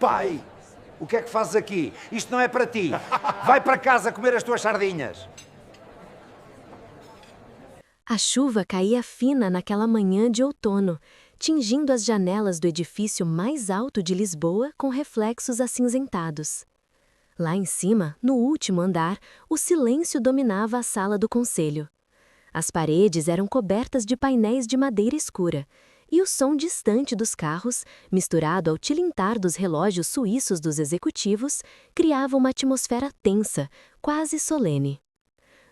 Pai, o que é que fazes aqui? Isto não é para ti. Vai para casa comer as tuas sardinhas. A chuva caía fina naquela manhã de outono, tingindo as janelas do edifício mais alto de Lisboa com reflexos acinzentados. Lá em cima, no último andar, o silêncio dominava a sala do conselho. As paredes eram cobertas de painéis de madeira escura, e o som distante dos carros, misturado ao tilintar dos relógios suíços dos executivos, criava uma atmosfera tensa, quase solene.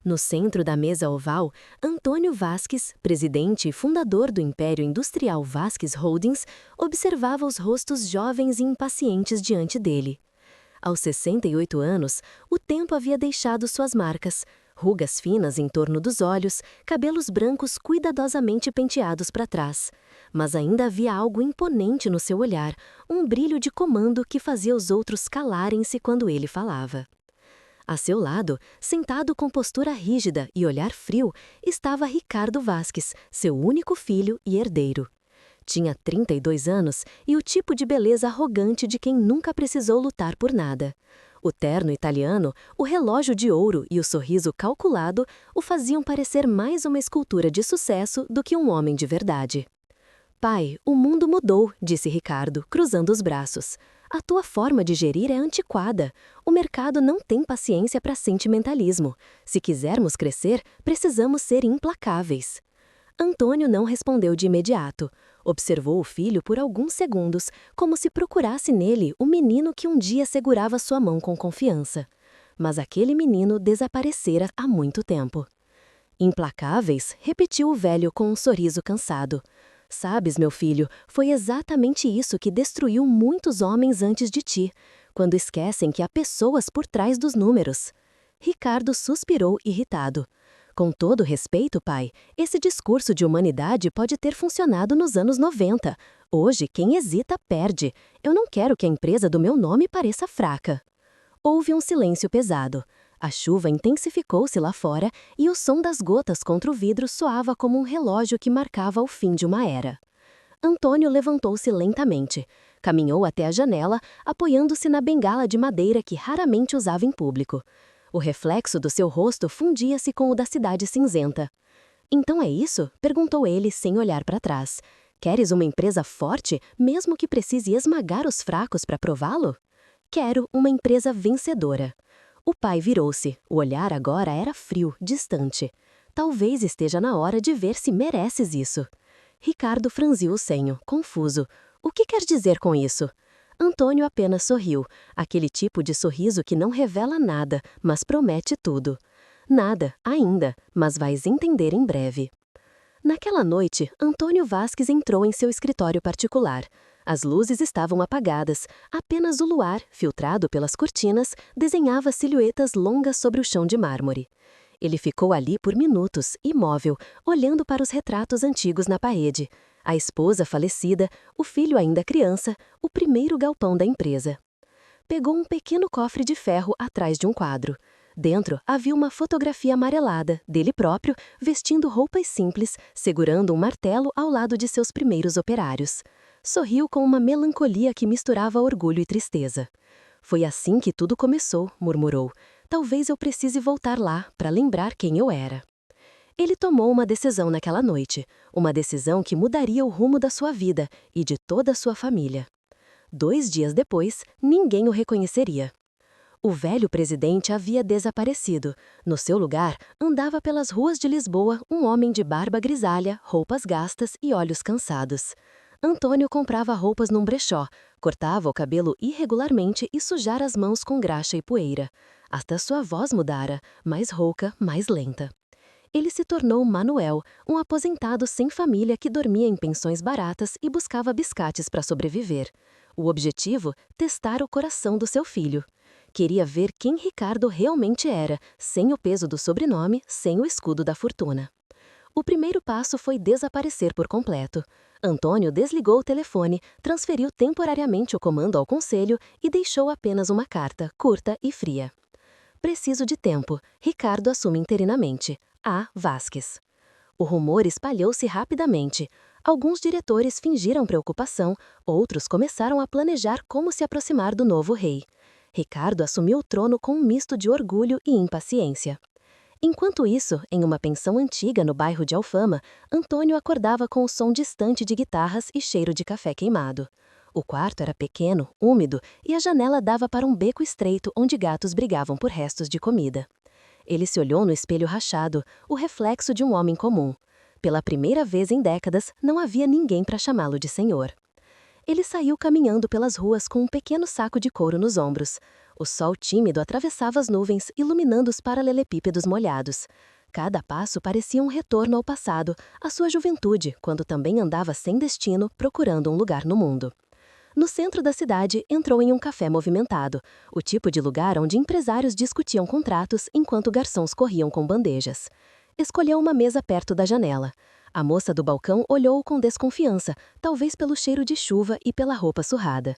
No centro da mesa oval, Antônio Vasques, presidente e fundador do Império Industrial Vasques Holdings, observava os rostos jovens e impacientes diante dele. Aos 68 anos, o tempo havia deixado suas marcas, rugas finas em torno dos olhos, cabelos brancos cuidadosamente penteados para trás. Mas ainda havia algo imponente no seu olhar, um brilho de comando que fazia os outros calarem-se quando ele falava. A seu lado, sentado com postura rígida e olhar frio, estava Ricardo Vasques, seu único filho e herdeiro. Tinha 32 anos e o tipo de beleza arrogante de quem nunca precisou lutar por nada. O terno italiano, o relógio de ouro e o sorriso calculado o faziam parecer mais uma escultura de sucesso do que um homem de verdade. Pai, o mundo mudou, disse Ricardo, cruzando os braços. A tua forma de gerir é antiquada. O mercado não tem paciência para sentimentalismo. Se quisermos crescer, precisamos ser implacáveis. Antônio não respondeu de imediato. Observou o filho por alguns segundos, como se procurasse nele o menino que um dia segurava sua mão com confiança. Mas aquele menino desaparecera há muito tempo. Implacáveis, repetiu o velho com um sorriso cansado. Sabes, meu filho, foi exatamente isso que destruiu muitos homens antes de ti, quando esquecem que há pessoas por trás dos números. Ricardo suspirou irritado. Com todo respeito, pai, esse discurso de humanidade pode ter funcionado nos anos 90. Hoje, quem hesita perde. Eu não quero que a empresa do meu nome pareça fraca. Houve um silêncio pesado. A chuva intensificou-se lá fora e o som das gotas contra o vidro soava como um relógio que marcava o fim de uma era. Antônio levantou-se lentamente. Caminhou até a janela, apoiando-se na bengala de madeira que raramente usava em público. O reflexo do seu rosto fundia-se com o da cidade cinzenta. Então é isso? Perguntou ele sem olhar para trás. Queres uma empresa forte, mesmo que precise esmagar os fracos para prová-lo? Quero uma empresa vencedora. O pai virou-se. O olhar agora era frio, distante. Talvez esteja na hora de ver se mereces isso. Ricardo franziu o senho, confuso. O que quer dizer com isso? Antônio apenas sorriu, aquele tipo de sorriso que não revela nada, mas promete tudo. Nada, ainda, mas vais entender em breve. Naquela noite, Antônio Vasques entrou em seu escritório particular. As luzes estavam apagadas, apenas o luar, filtrado pelas cortinas, desenhava silhuetas longas sobre o chão de mármore. Ele ficou ali por minutos, imóvel, olhando para os retratos antigos na parede. A esposa falecida, o filho ainda criança, o primeiro galpão da empresa. Pegou um pequeno cofre de ferro atrás de um quadro. Dentro havia uma fotografia amarelada, dele próprio, vestindo roupas simples, segurando um martelo ao lado de seus primeiros operários. Sorriu com uma melancolia que misturava orgulho e tristeza. Foi assim que tudo começou, murmurou. Talvez eu precise voltar lá, para lembrar quem eu era. Ele tomou uma decisão naquela noite, uma decisão que mudaria o rumo da sua vida e de toda a sua família. 2 dias depois, ninguém o reconheceria. O velho presidente havia desaparecido. No seu lugar, andava pelas ruas de Lisboa um homem de barba grisalha, roupas gastas e olhos cansados. Antônio comprava roupas num brechó, cortava o cabelo irregularmente e sujara as mãos com graxa e poeira. Até sua voz mudara, mais rouca, mais lenta. Ele se tornou Manuel, um aposentado sem família que dormia em pensões baratas e buscava biscates para sobreviver. O objetivo? Testar o coração do seu filho. Queria ver quem Ricardo realmente era, sem o peso do sobrenome, sem o escudo da fortuna. O primeiro passo foi desaparecer por completo. Antônio desligou o telefone, transferiu temporariamente o comando ao conselho e deixou apenas uma carta, curta e fria. Preciso de tempo. Ricardo assume interinamente. A. Vasques. O rumor espalhou-se rapidamente. Alguns diretores fingiram preocupação, outros começaram a planejar como se aproximar do novo rei. Ricardo assumiu o trono com um misto de orgulho e impaciência. Enquanto isso, em uma pensão antiga no bairro de Alfama, Antônio acordava com o som distante de guitarras e cheiro de café queimado. O quarto era pequeno, úmido, e a janela dava para um beco estreito onde gatos brigavam por restos de comida. Ele se olhou no espelho rachado, o reflexo de um homem comum. Pela primeira vez em décadas, não havia ninguém para chamá-lo de senhor. Ele saiu caminhando pelas ruas com um pequeno saco de couro nos ombros. O sol tímido atravessava as nuvens, iluminando os paralelepípedos molhados. Cada passo parecia um retorno ao passado, à sua juventude, quando também andava sem destino, procurando um lugar no mundo. No centro da cidade, entrou em um café movimentado, o tipo de lugar onde empresários discutiam contratos enquanto garçons corriam com bandejas. Escolheu uma mesa perto da janela. A moça do balcão olhou-o com desconfiança, talvez pelo cheiro de chuva e pela roupa surrada.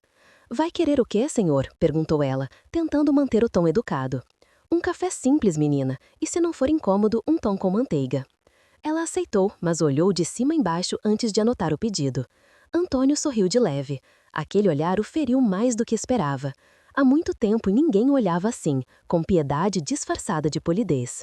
"Vai querer o quê, senhor?" perguntou ela, tentando manter o tom educado. "Um café simples, menina, e se não for incômodo, um pão com manteiga." Ela aceitou, mas olhou de cima embaixo antes de anotar o pedido. Antônio sorriu de leve. Aquele olhar o feriu mais do que esperava. Há muito tempo ninguém o olhava assim, com piedade disfarçada de polidez.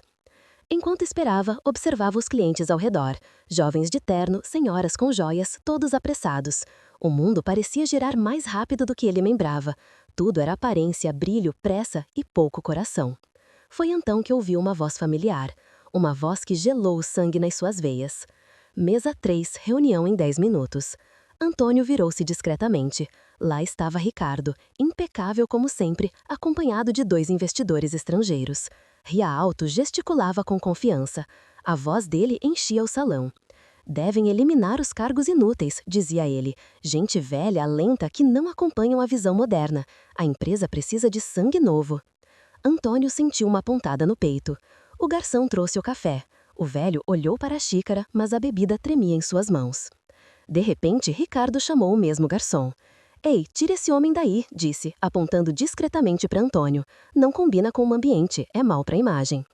Enquanto esperava, observava os clientes ao redor. Jovens de terno, senhoras com joias, todos apressados. O mundo parecia girar mais rápido do que ele lembrava. Tudo era aparência, brilho, pressa e pouco coração. Foi então que ouviu uma voz familiar. Uma voz que gelou o sangue nas suas veias. Mesa 3, reunião em 10 minutos. Antônio virou-se discretamente. Lá estava Ricardo, impecável como sempre, acompanhado de 2 investidores estrangeiros. Ria alto, gesticulava com confiança. A voz dele enchia o salão. "Devem eliminar os cargos inúteis", dizia ele. "Gente velha, lenta, que não acompanham a visão moderna. A empresa precisa de sangue novo." Antônio sentiu uma pontada no peito. O garçom trouxe o café. O velho olhou para a xícara, mas a bebida tremia em suas mãos. De repente, Ricardo chamou o mesmo garçom. "Ei, tire esse homem daí", disse, apontando discretamente para Antônio. "Não combina com o ambiente, é mau para a imagem."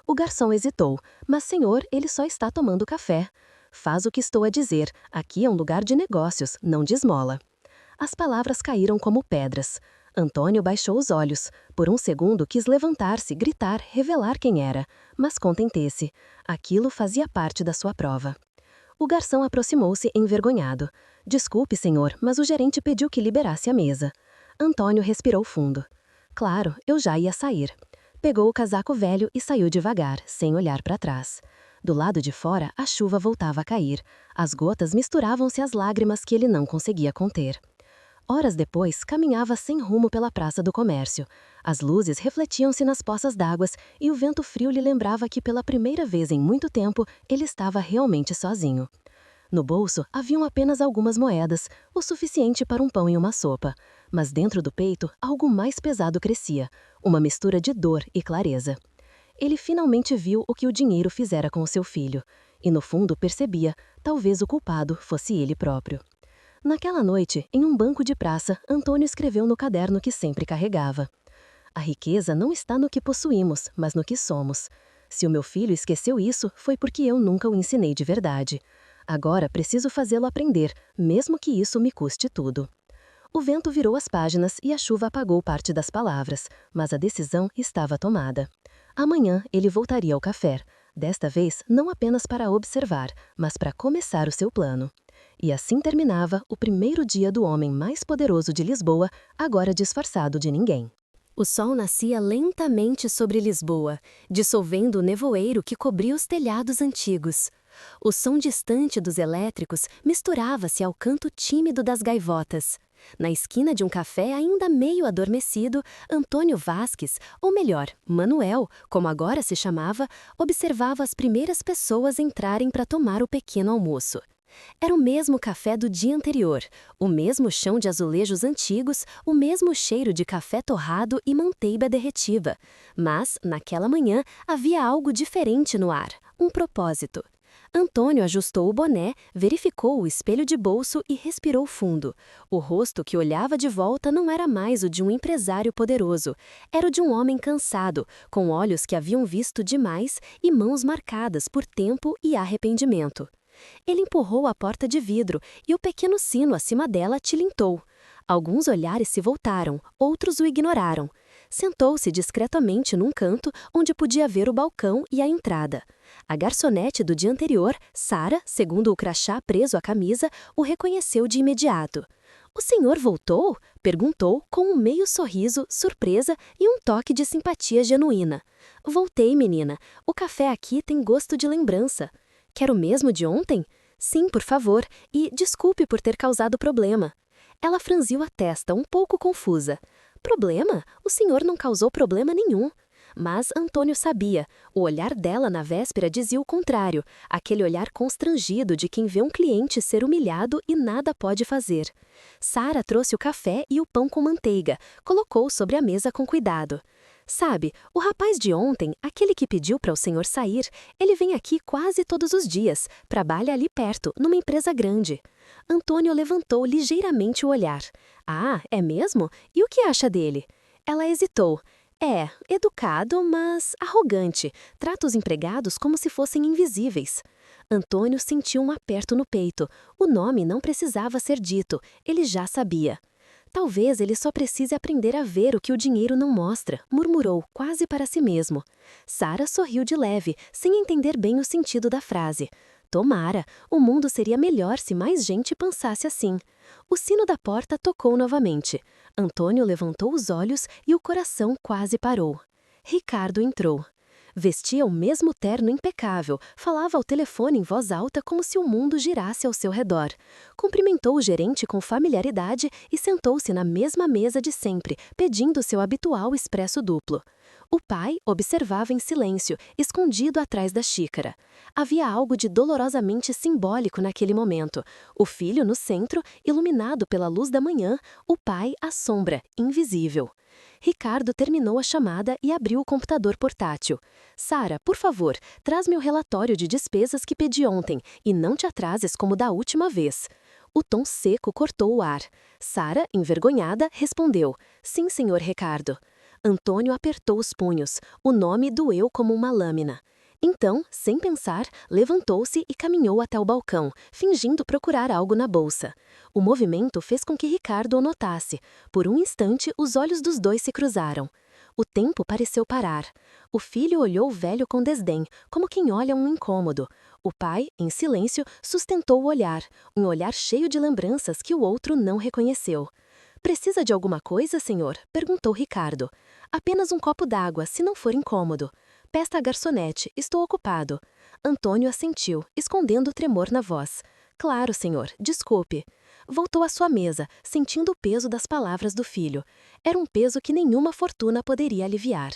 O garçom hesitou. "Mas, senhor, ele só está tomando café." "Faz o que estou a dizer. Aqui é um lugar de negócios, não de esmola." As palavras caíram como pedras. Antônio baixou os olhos. Por um segundo quis levantar-se, gritar, revelar quem era. Mas contente-se. Aquilo fazia parte da sua prova. O garçom aproximou-se envergonhado. "Desculpe, senhor, mas o gerente pediu que liberasse a mesa." Antônio respirou fundo. "Claro, eu já ia sair." Pegou o casaco velho e saiu devagar, sem olhar para trás. Do lado de fora, a chuva voltava a cair. As gotas misturavam-se às lágrimas que ele não conseguia conter. Horas depois, caminhava sem rumo pela Praça do Comércio. As luzes refletiam-se nas poças d'água e o vento frio lhe lembrava que pela primeira vez em muito tempo ele estava realmente sozinho. No bolso haviam apenas algumas moedas, o suficiente para um pão e uma sopa. Mas dentro do peito, algo mais pesado crescia, uma mistura de dor e clareza. Ele finalmente viu o que o dinheiro fizera com o seu filho. E no fundo percebia, talvez o culpado fosse ele próprio. Naquela noite, em um banco de praça, Antônio escreveu no caderno que sempre carregava: "A riqueza não está no que possuímos, mas no que somos. Se o meu filho esqueceu isso, foi porque eu nunca o ensinei de verdade. Agora preciso fazê-lo aprender, mesmo que isso me custe tudo." O vento virou as páginas e a chuva apagou parte das palavras, mas a decisão estava tomada. Amanhã ele voltaria ao café, desta vez não apenas para observar, mas para começar o seu plano. E assim terminava o primeiro dia do homem mais poderoso de Lisboa, agora disfarçado de ninguém. O sol nascia lentamente sobre Lisboa, dissolvendo o nevoeiro que cobria os telhados antigos. O som distante dos elétricos misturava-se ao canto tímido das gaivotas. Na esquina de um café ainda meio adormecido, Antônio Vasques, ou melhor, Manuel, como agora se chamava, observava as primeiras pessoas entrarem para tomar o pequeno almoço. Era o mesmo café do dia anterior, o mesmo chão de azulejos antigos, o mesmo cheiro de café torrado e manteiga derretida. Mas, naquela manhã, havia algo diferente no ar, um propósito. Antônio ajustou o boné, verificou o espelho de bolso e respirou fundo. O rosto que olhava de volta não era mais o de um empresário poderoso. Era o de um homem cansado, com olhos que haviam visto demais e mãos marcadas por tempo e arrependimento. Ele empurrou a porta de vidro e o pequeno sino acima dela tilintou. Alguns olhares se voltaram, outros o ignoraram. Sentou-se discretamente num canto onde podia ver o balcão e a entrada. A garçonete do dia anterior, Sara, segundo o crachá preso à camisa, o reconheceu de imediato. "O senhor voltou?" perguntou com um meio sorriso, surpresa e um toque de simpatia genuína. "Voltei, menina. O café aqui tem gosto de lembrança." "Quer o mesmo de ontem?" "Sim, por favor, e desculpe por ter causado problema." Ela franziu a testa, um pouco confusa. "Problema? O senhor não causou problema nenhum." Mas Antônio sabia. O olhar dela na véspera dizia o contrário, aquele olhar constrangido de quem vê um cliente ser humilhado e nada pode fazer. Sara trouxe o café e o pão com manteiga, colocou sobre a mesa com cuidado. "Sabe, o rapaz de ontem, aquele que pediu para o senhor sair, ele vem aqui quase todos os dias, trabalha ali perto, numa empresa grande." Antônio levantou ligeiramente o olhar. "Ah, é mesmo? E o que acha dele?" Ela hesitou. "É, educado, mas arrogante. Trata os empregados como se fossem invisíveis." Antônio sentiu um aperto no peito. O nome não precisava ser dito, ele já sabia. "Talvez ele só precise aprender a ver o que o dinheiro não mostra", murmurou, quase para si mesmo. Sara sorriu de leve, sem entender bem o sentido da frase. Tomara, o mundo seria melhor se mais gente pensasse assim. O sino da porta tocou novamente. Antônio levantou os olhos e o coração quase parou. Ricardo entrou. Vestia o mesmo terno impecável, falava ao telefone em voz alta como se o mundo girasse ao seu redor. Cumprimentou o gerente com familiaridade e sentou-se na mesma mesa de sempre, pedindo seu habitual expresso duplo. O pai observava em silêncio, escondido atrás da xícara. Havia algo de dolorosamente simbólico naquele momento. O filho no centro, iluminado pela luz da manhã, o pai à sombra, invisível. Ricardo terminou a chamada e abriu o computador portátil. "Sara, por favor, traz-me o relatório de despesas que pedi ontem e não te atrases como da última vez." O tom seco cortou o ar. Sara, envergonhada, respondeu: "Sim, senhor Ricardo." Antônio apertou os punhos. O nome doeu como uma lâmina. Então, sem pensar, levantou-se e caminhou até o balcão, fingindo procurar algo na bolsa. O movimento fez com que Ricardo o notasse. Por um instante, os olhos dos dois se cruzaram. O tempo pareceu parar. O filho olhou o velho com desdém, como quem olha um incômodo. O pai, em silêncio, sustentou o olhar, um olhar cheio de lembranças que o outro não reconheceu. "Precisa de alguma coisa, senhor?" perguntou Ricardo. "Apenas um copo d'água, se não for incômodo." "Peça a garçonete, estou ocupado." Antônio assentiu, escondendo o tremor na voz. "Claro, senhor, desculpe." Voltou à sua mesa, sentindo o peso das palavras do filho. Era um peso que nenhuma fortuna poderia aliviar.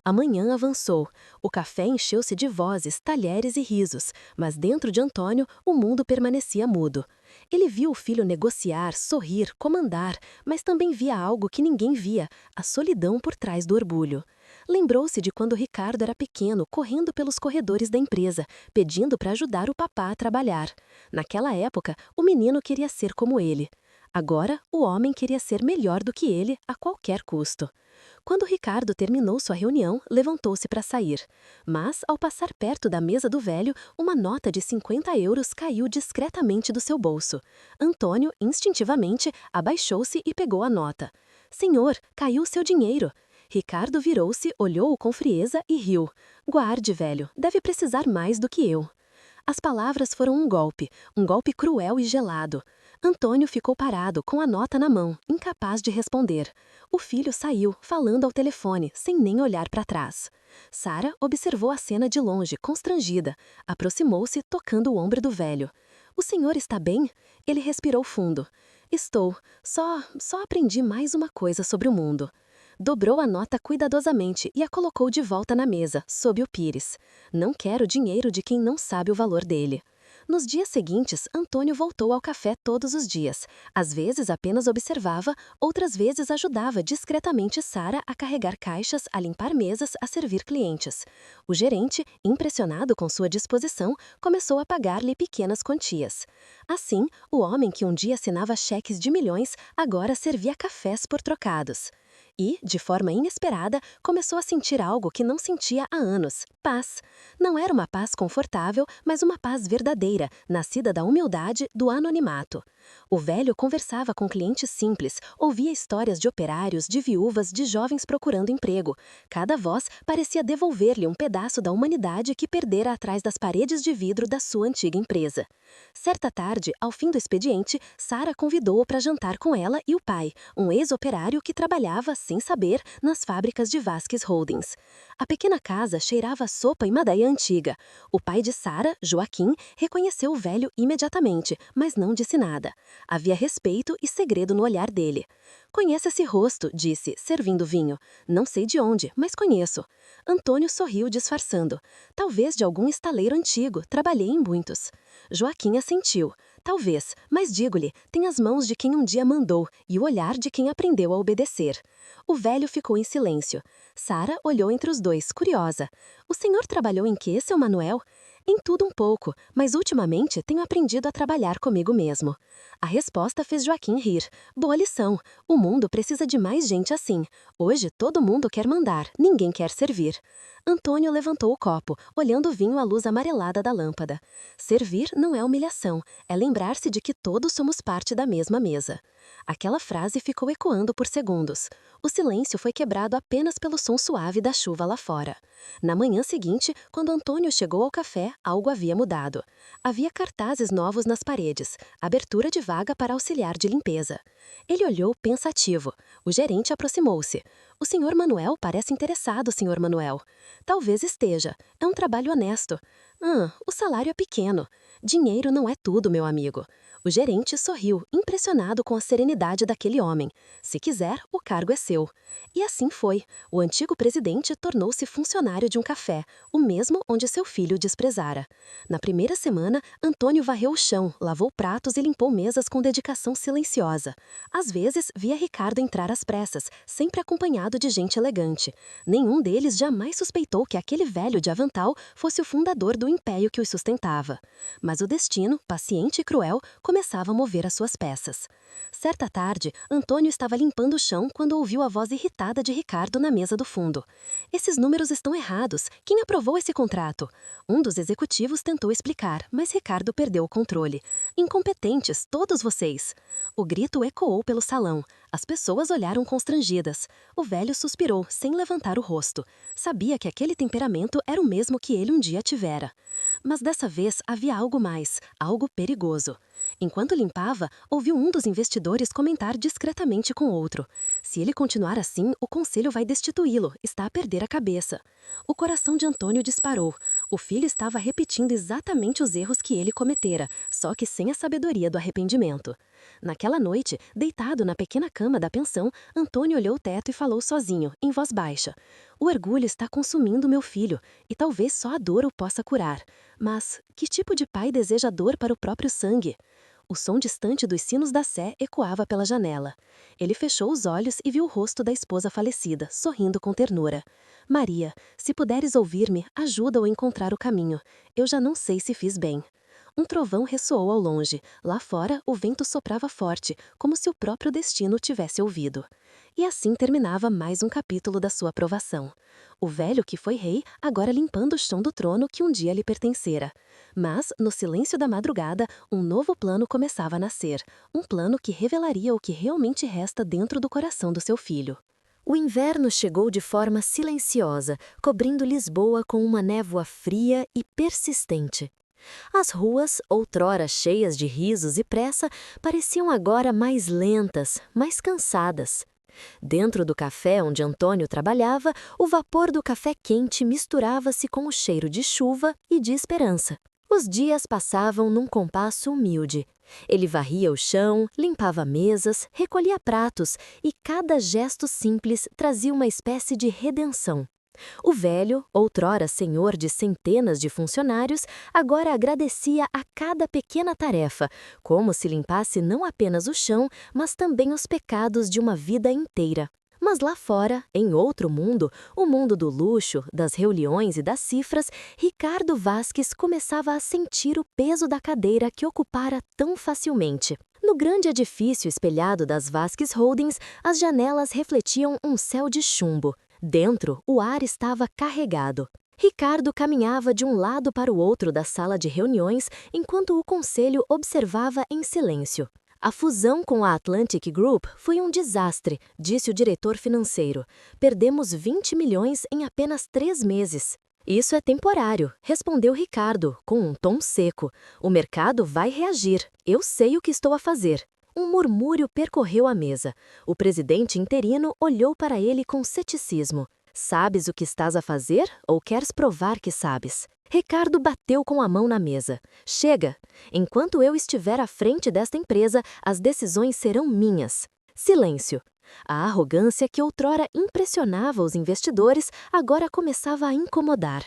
A manhã avançou. O café encheu-se de vozes, talheres e risos, mas dentro de Antônio o mundo permanecia mudo. Ele viu o filho negociar, sorrir, comandar, mas também via algo que ninguém via, a solidão por trás do orgulho. Lembrou-se de quando Ricardo era pequeno, correndo pelos corredores da empresa, pedindo para ajudar o papá a trabalhar. Naquela época, o menino queria ser como ele. Agora, o homem queria ser melhor do que ele, a qualquer custo. Quando Ricardo terminou sua reunião, levantou-se para sair. Mas, ao passar perto da mesa do velho, uma nota de 50 euros caiu discretamente do seu bolso. Antônio, instintivamente, abaixou-se e pegou a nota. "Senhor, caiu seu dinheiro." Ricardo virou-se, olhou-o com frieza e riu. "Guarde, velho, deve precisar mais do que eu." As palavras foram um golpe cruel e gelado. Antônio ficou parado, com a nota na mão, incapaz de responder. O filho saiu, falando ao telefone, sem nem olhar para trás. Sara observou a cena de longe, constrangida. Aproximou-se, tocando o ombro do velho. "O senhor está bem?" Ele respirou fundo. "Estou. Só aprendi mais uma coisa sobre o mundo." Dobrou a nota cuidadosamente e a colocou de volta na mesa, sob o pires. "Não quero dinheiro de quem não sabe o valor dele." Nos dias seguintes, Antônio voltou ao café todos os dias. Às vezes apenas observava, outras vezes ajudava discretamente Sara a carregar caixas, a limpar mesas, a servir clientes. O gerente, impressionado com sua disposição, começou a pagar-lhe pequenas quantias. Assim, o homem que um dia assinava cheques de milhões, agora servia cafés por trocados. E, de forma inesperada, começou a sentir algo que não sentia há anos: paz. Não era uma paz confortável, mas uma paz verdadeira, nascida da humildade, do anonimato. O velho conversava com clientes simples, ouvia histórias de operários, de viúvas, de jovens procurando emprego. Cada voz parecia devolver-lhe um pedaço da humanidade que perdera atrás das paredes de vidro da sua antiga empresa. Certa tarde, ao fim do expediente, Sara convidou-o para jantar com ela e o pai, um ex-operário que trabalhava, sem saber, nas fábricas de Vasquez Holdings. A pequena casa cheirava a sopa e madaia antiga. O pai de Sara, Joaquim, reconheceu o velho imediatamente, mas não disse nada. Havia respeito e segredo no olhar dele. "Conhece esse rosto", disse, servindo vinho. "Não sei de onde, mas conheço." Antônio sorriu disfarçando. "Talvez de algum estaleiro antigo, trabalhei em muitos." Joaquim assentiu. "Talvez, mas digo-lhe, tem as mãos de quem um dia mandou e o olhar de quem aprendeu a obedecer." O velho ficou em silêncio. Sara olhou entre os dois, curiosa. "O senhor trabalhou em quê, seu Manuel?" "Em tudo um pouco, mas ultimamente tenho aprendido a trabalhar comigo mesmo." A resposta fez Joaquim rir. "Boa lição. O mundo precisa de mais gente assim. Hoje todo mundo quer mandar, ninguém quer servir." Antônio levantou o copo, olhando o vinho à luz amarelada da lâmpada. Servir não é humilhação, é lembrar-se de que todos somos parte da mesma mesa. Aquela frase ficou ecoando por segundos. O silêncio foi quebrado apenas pelo som suave da chuva lá fora. Na manhã seguinte, quando Antônio chegou ao café, algo havia mudado. Havia cartazes novos nas paredes, abertura de vaga para auxiliar de limpeza. Ele olhou pensativo. O gerente aproximou-se. "O senhor Manuel parece interessado, senhor Manuel." "Talvez esteja. É um trabalho honesto." O salário é pequeno." "Dinheiro não é tudo, meu amigo." O gerente sorriu, impressionado com a serenidade daquele homem. "Se quiser, o cargo é seu." E assim foi. O antigo presidente tornou-se funcionário de um café, o mesmo onde seu filho o desprezara. Na primeira semana, Antônio varreu o chão, lavou pratos e limpou mesas com dedicação silenciosa. Às vezes, via Ricardo entrar às pressas, sempre acompanhado de gente elegante. Nenhum deles jamais suspeitou que aquele velho de avental fosse o fundador do império que os sustentava. Mas o destino, paciente e cruel, começava a mover as suas peças. Certa tarde, Antônio estava limpando o chão quando ouviu a voz irritada de Ricardo na mesa do fundo. "Esses números estão errados. Quem aprovou esse contrato?" Um dos executivos tentou explicar, mas Ricardo perdeu o controle. "Incompetentes, todos vocês." O grito ecoou pelo salão. As pessoas olharam constrangidas. O velho suspirou, sem levantar o rosto. Sabia que aquele temperamento era o mesmo que ele um dia tivera. Mas dessa vez havia algo mais, algo perigoso. Enquanto limpava, ouviu um dos investidores comentar discretamente com outro: "Se ele continuar assim, o conselho vai destituí-lo, está a perder a cabeça." O coração de Antônio disparou. O filho estava repetindo exatamente os erros que ele cometera, só que sem a sabedoria do arrependimento. Naquela noite, deitado na pequena cama da pensão, Antônio olhou o teto e falou sozinho, em voz baixa: "O orgulho está consumindo meu filho, e talvez só a dor o possa curar. Mas que tipo de pai deseja dor para o próprio sangue?" O som distante dos sinos da Sé ecoava pela janela. Ele fechou os olhos e viu o rosto da esposa falecida, sorrindo com ternura. "Maria, se puderes ouvir-me, ajuda-o a encontrar o caminho. Eu já não sei se fiz bem." Um trovão ressoou ao longe. Lá fora, o vento soprava forte, como se o próprio destino tivesse ouvido. E assim terminava mais um capítulo da sua provação. O velho que foi rei, agora limpando o chão do trono que um dia lhe pertencera. Mas, no silêncio da madrugada, um novo plano começava a nascer. Um plano que revelaria o que realmente resta dentro do coração do seu filho. O inverno chegou de forma silenciosa, cobrindo Lisboa com uma névoa fria e persistente. As ruas, outrora cheias de risos e pressa, pareciam agora mais lentas, mais cansadas. Dentro do café onde Antônio trabalhava, o vapor do café quente misturava-se com o cheiro de chuva e de esperança. Os dias passavam num compasso humilde. Ele varria o chão, limpava mesas, recolhia pratos, e cada gesto simples trazia uma espécie de redenção. O velho, outrora senhor de centenas de funcionários, agora agradecia a cada pequena tarefa, como se limpasse não apenas o chão, mas também os pecados de uma vida inteira. Mas lá fora, em outro mundo, o mundo do luxo, das reuniões e das cifras, Ricardo Vasquez começava a sentir o peso da cadeira que ocupara tão facilmente. No grande edifício espelhado das Vasques Holdings, as janelas refletiam um céu de chumbo. Dentro, o ar estava carregado. Ricardo caminhava de um lado para o outro da sala de reuniões enquanto o conselho observava em silêncio. A fusão com a Atlantic Group foi um desastre, disse o diretor financeiro. Perdemos 20 milhões em apenas 3 meses. Isso é temporário, respondeu Ricardo, com um tom seco. O mercado vai reagir. Eu sei o que estou a fazer. Um murmúrio percorreu a mesa. O presidente interino olhou para ele com ceticismo. Sabes o que estás a fazer ou queres provar que sabes? Ricardo bateu com a mão na mesa. Chega! Enquanto eu estiver à frente desta empresa, as decisões serão minhas. Silêncio. A arrogância que outrora impressionava os investidores agora começava a incomodar.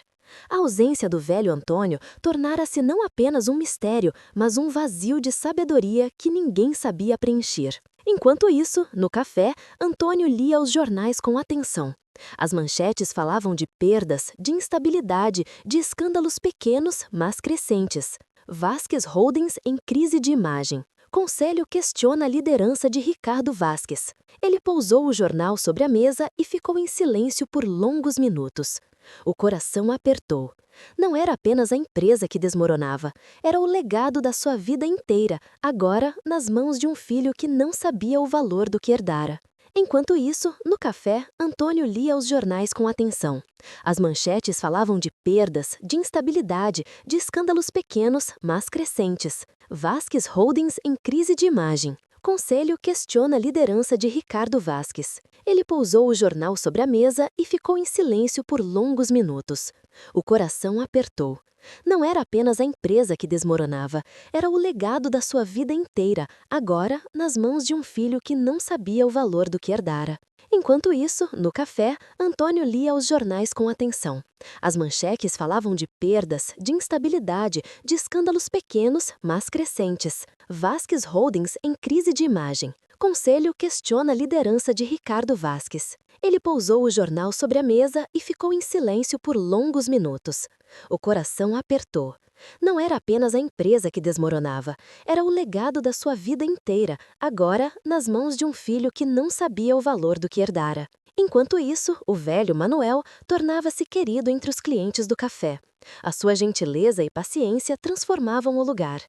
A ausência do velho Antônio tornara-se não apenas um mistério, mas um vazio de sabedoria que ninguém sabia preencher. Enquanto isso, no café, Antônio lia os jornais com atenção. As manchetes falavam de perdas, de instabilidade, de escândalos pequenos, mas crescentes. Vasques Holdings em crise de imagem. Conselho questiona a liderança de Ricardo Vasques. Ele pousou o jornal sobre a mesa e ficou em silêncio por longos minutos. O coração apertou. Não era apenas a empresa que desmoronava, era o legado da sua vida inteira, agora nas mãos de um filho que não sabia o valor do que herdara. Enquanto isso, no café, Antônio lia os jornais com atenção. As manchetes falavam de perdas, de instabilidade, de escândalos pequenos, mas crescentes. Vasques Holdings em crise de imagem. Conselho questiona a liderança de Ricardo Vasques. Ele pousou o jornal sobre a mesa e ficou em silêncio por longos minutos. O coração apertou. Não era apenas a empresa que desmoronava, era o legado da sua vida inteira, agora nas mãos de um filho que não sabia o valor do que herdara. Enquanto isso, no café, Antônio lia os jornais com atenção. As manchetes falavam de perdas, de instabilidade, de escândalos pequenos, mas crescentes. Vasques Holdings em crise de imagem. Conselho questiona a liderança de Ricardo Vasques. Ele pousou o jornal sobre a mesa e ficou em silêncio por longos minutos. O coração apertou. Não era apenas a empresa que desmoronava, era o legado da sua vida inteira, agora nas mãos de um filho que não sabia o valor do que herdara. Enquanto isso, o velho Manuel tornava-se querido entre os clientes do café. A sua gentileza e paciência transformavam o lugar.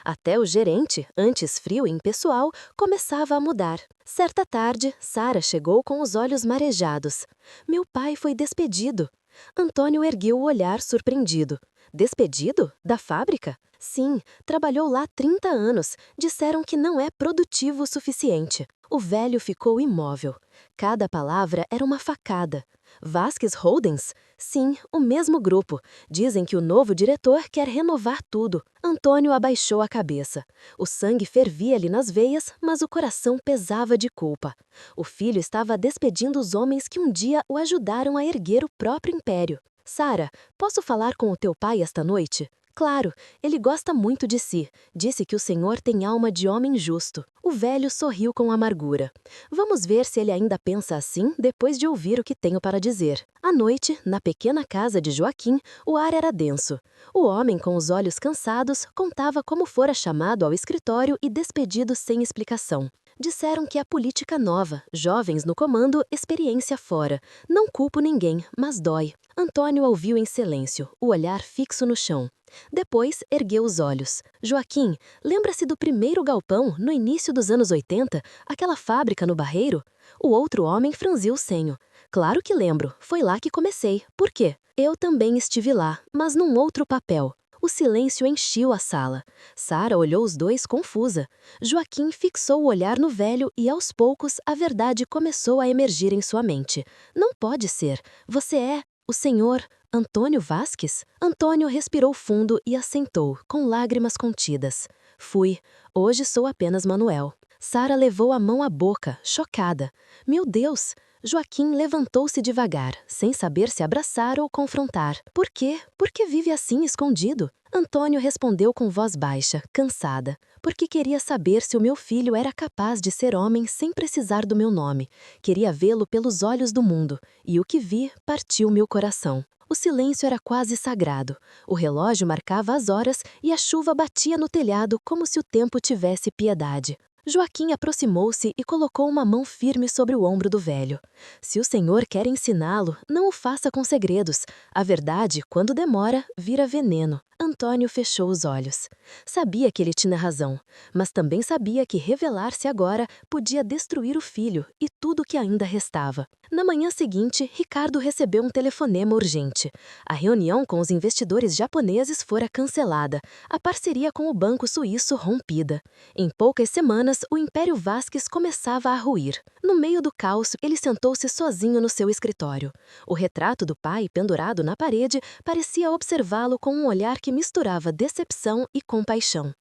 Até o gerente, antes frio e impessoal, começava a mudar. Certa tarde, Sara chegou com os olhos marejados. Meu pai foi despedido. Antônio ergueu o olhar surpreendido. Despedido? Da fábrica? Sim, trabalhou lá 30 anos. Disseram que não é produtivo o suficiente. O velho ficou imóvel. Cada palavra era uma facada. Vasques Holdings? Sim, o mesmo grupo. Dizem que o novo diretor quer renovar tudo. Antônio abaixou a cabeça. O sangue fervia-lhe nas veias, mas o coração pesava de culpa. O filho estava despedindo os homens que um dia o ajudaram a erguer o próprio império. Sara, posso falar com o teu pai esta noite? Claro, ele gosta muito de si. Disse que o senhor tem alma de homem justo. O velho sorriu com amargura. Vamos ver se ele ainda pensa assim depois de ouvir o que tenho para dizer. À noite, na pequena casa de Joaquim, o ar era denso. O homem, com os olhos cansados, contava como fora chamado ao escritório e despedido sem explicação. Disseram que a política nova, jovens no comando, experiência fora. Não culpo ninguém, mas dói. Antônio ouviu em silêncio, o olhar fixo no chão. Depois, ergueu os olhos. Joaquim, lembra-se do primeiro galpão, no início dos anos 80? Aquela fábrica no Barreiro? O outro homem franziu o senho. Claro que lembro, foi lá que comecei. Por quê? Eu também estive lá, mas num outro papel. O silêncio encheu a sala. Sara olhou os dois confusa. Joaquim fixou o olhar no velho e, aos poucos, a verdade começou a emergir em sua mente. Não pode ser. Você é o senhor Antônio Vasques? Antônio respirou fundo e assentou, com lágrimas contidas. Fui. Hoje sou apenas Manuel. Sara levou a mão à boca, chocada. Meu Deus! Joaquim levantou-se devagar, sem saber se abraçar ou confrontar. Por quê? Por que vive assim escondido? Antônio respondeu com voz baixa, cansada. Porque queria saber se o meu filho era capaz de ser homem sem precisar do meu nome. Queria vê-lo pelos olhos do mundo. E o que vi partiu meu coração. O O silêncio era quase sagrado. O relógio marcava as horas e a chuva batia no telhado como se o tempo tivesse piedade. Joaquim aproximou-se e colocou uma mão firme sobre o ombro do velho. Se o Senhor quer ensiná-lo, não o faça com segredos. A verdade, quando demora, vira veneno. Antônio fechou os olhos. Sabia que ele tinha razão, mas também sabia que revelar-se agora podia destruir o filho e tudo o que ainda restava. Na manhã seguinte, Ricardo recebeu um telefonema urgente. A reunião com os investidores japoneses fora cancelada, a parceria com o banco suíço rompida. Em poucas semanas, o Império Vasques começava a ruir. No meio do caos, ele sentou-se sozinho no seu escritório. O retrato do pai, pendurado na parede, parecia observá-lo com um olhar que misturava decepção e compaixão.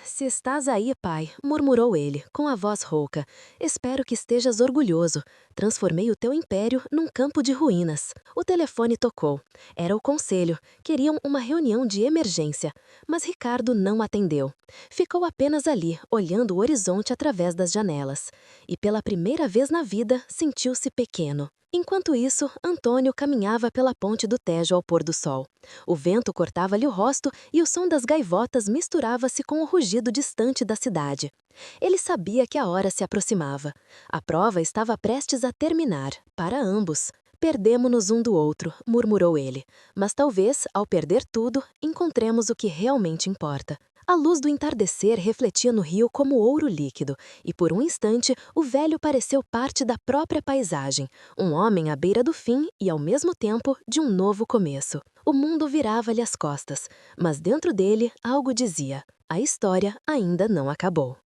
Se estás aí, pai, murmurou ele, com a voz rouca. Espero que estejas orgulhoso. Transformei o teu império num campo de ruínas. O telefone tocou. Era o conselho. Queriam uma reunião de emergência. Mas Ricardo não atendeu. Ficou apenas ali, olhando o horizonte através das janelas. E pela primeira vez na vida, sentiu-se pequeno. Enquanto isso, Antônio caminhava pela ponte do Tejo ao pôr do sol. O vento cortava-lhe o rosto e o som das gaivotas misturava-se com o rugido distante da cidade. Ele sabia que a hora se aproximava. A prova estava prestes a terminar, para ambos. Perdemo-nos um do outro, murmurou ele. Mas talvez, ao perder tudo, encontremos o que realmente importa. A luz do entardecer refletia no rio como ouro líquido, e por um instante o velho pareceu parte da própria paisagem, um homem à beira do fim e, ao mesmo tempo, de um novo começo. O mundo virava-lhe as costas, mas dentro dele algo dizia: a história ainda não acabou.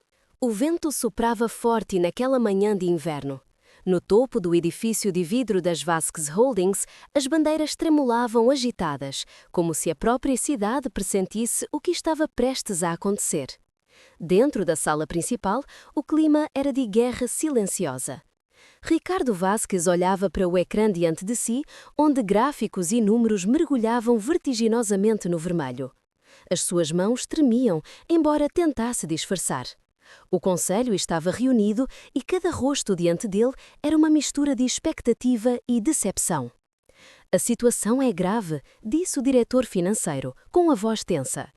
O vento soprava forte naquela manhã de inverno. No topo do edifício de vidro das Vasques Holdings, as bandeiras tremulavam agitadas, como se a própria cidade pressentisse o que estava prestes a acontecer. Dentro da sala principal, o clima era de guerra silenciosa. Ricardo Vasques olhava para o ecrã diante de si, onde gráficos e números mergulhavam vertiginosamente no vermelho. As suas mãos tremiam, embora tentasse disfarçar. O conselho estava reunido e cada rosto diante dele era uma mistura de expectativa e decepção. A situação é grave, disse o diretor financeiro, com a voz tensa.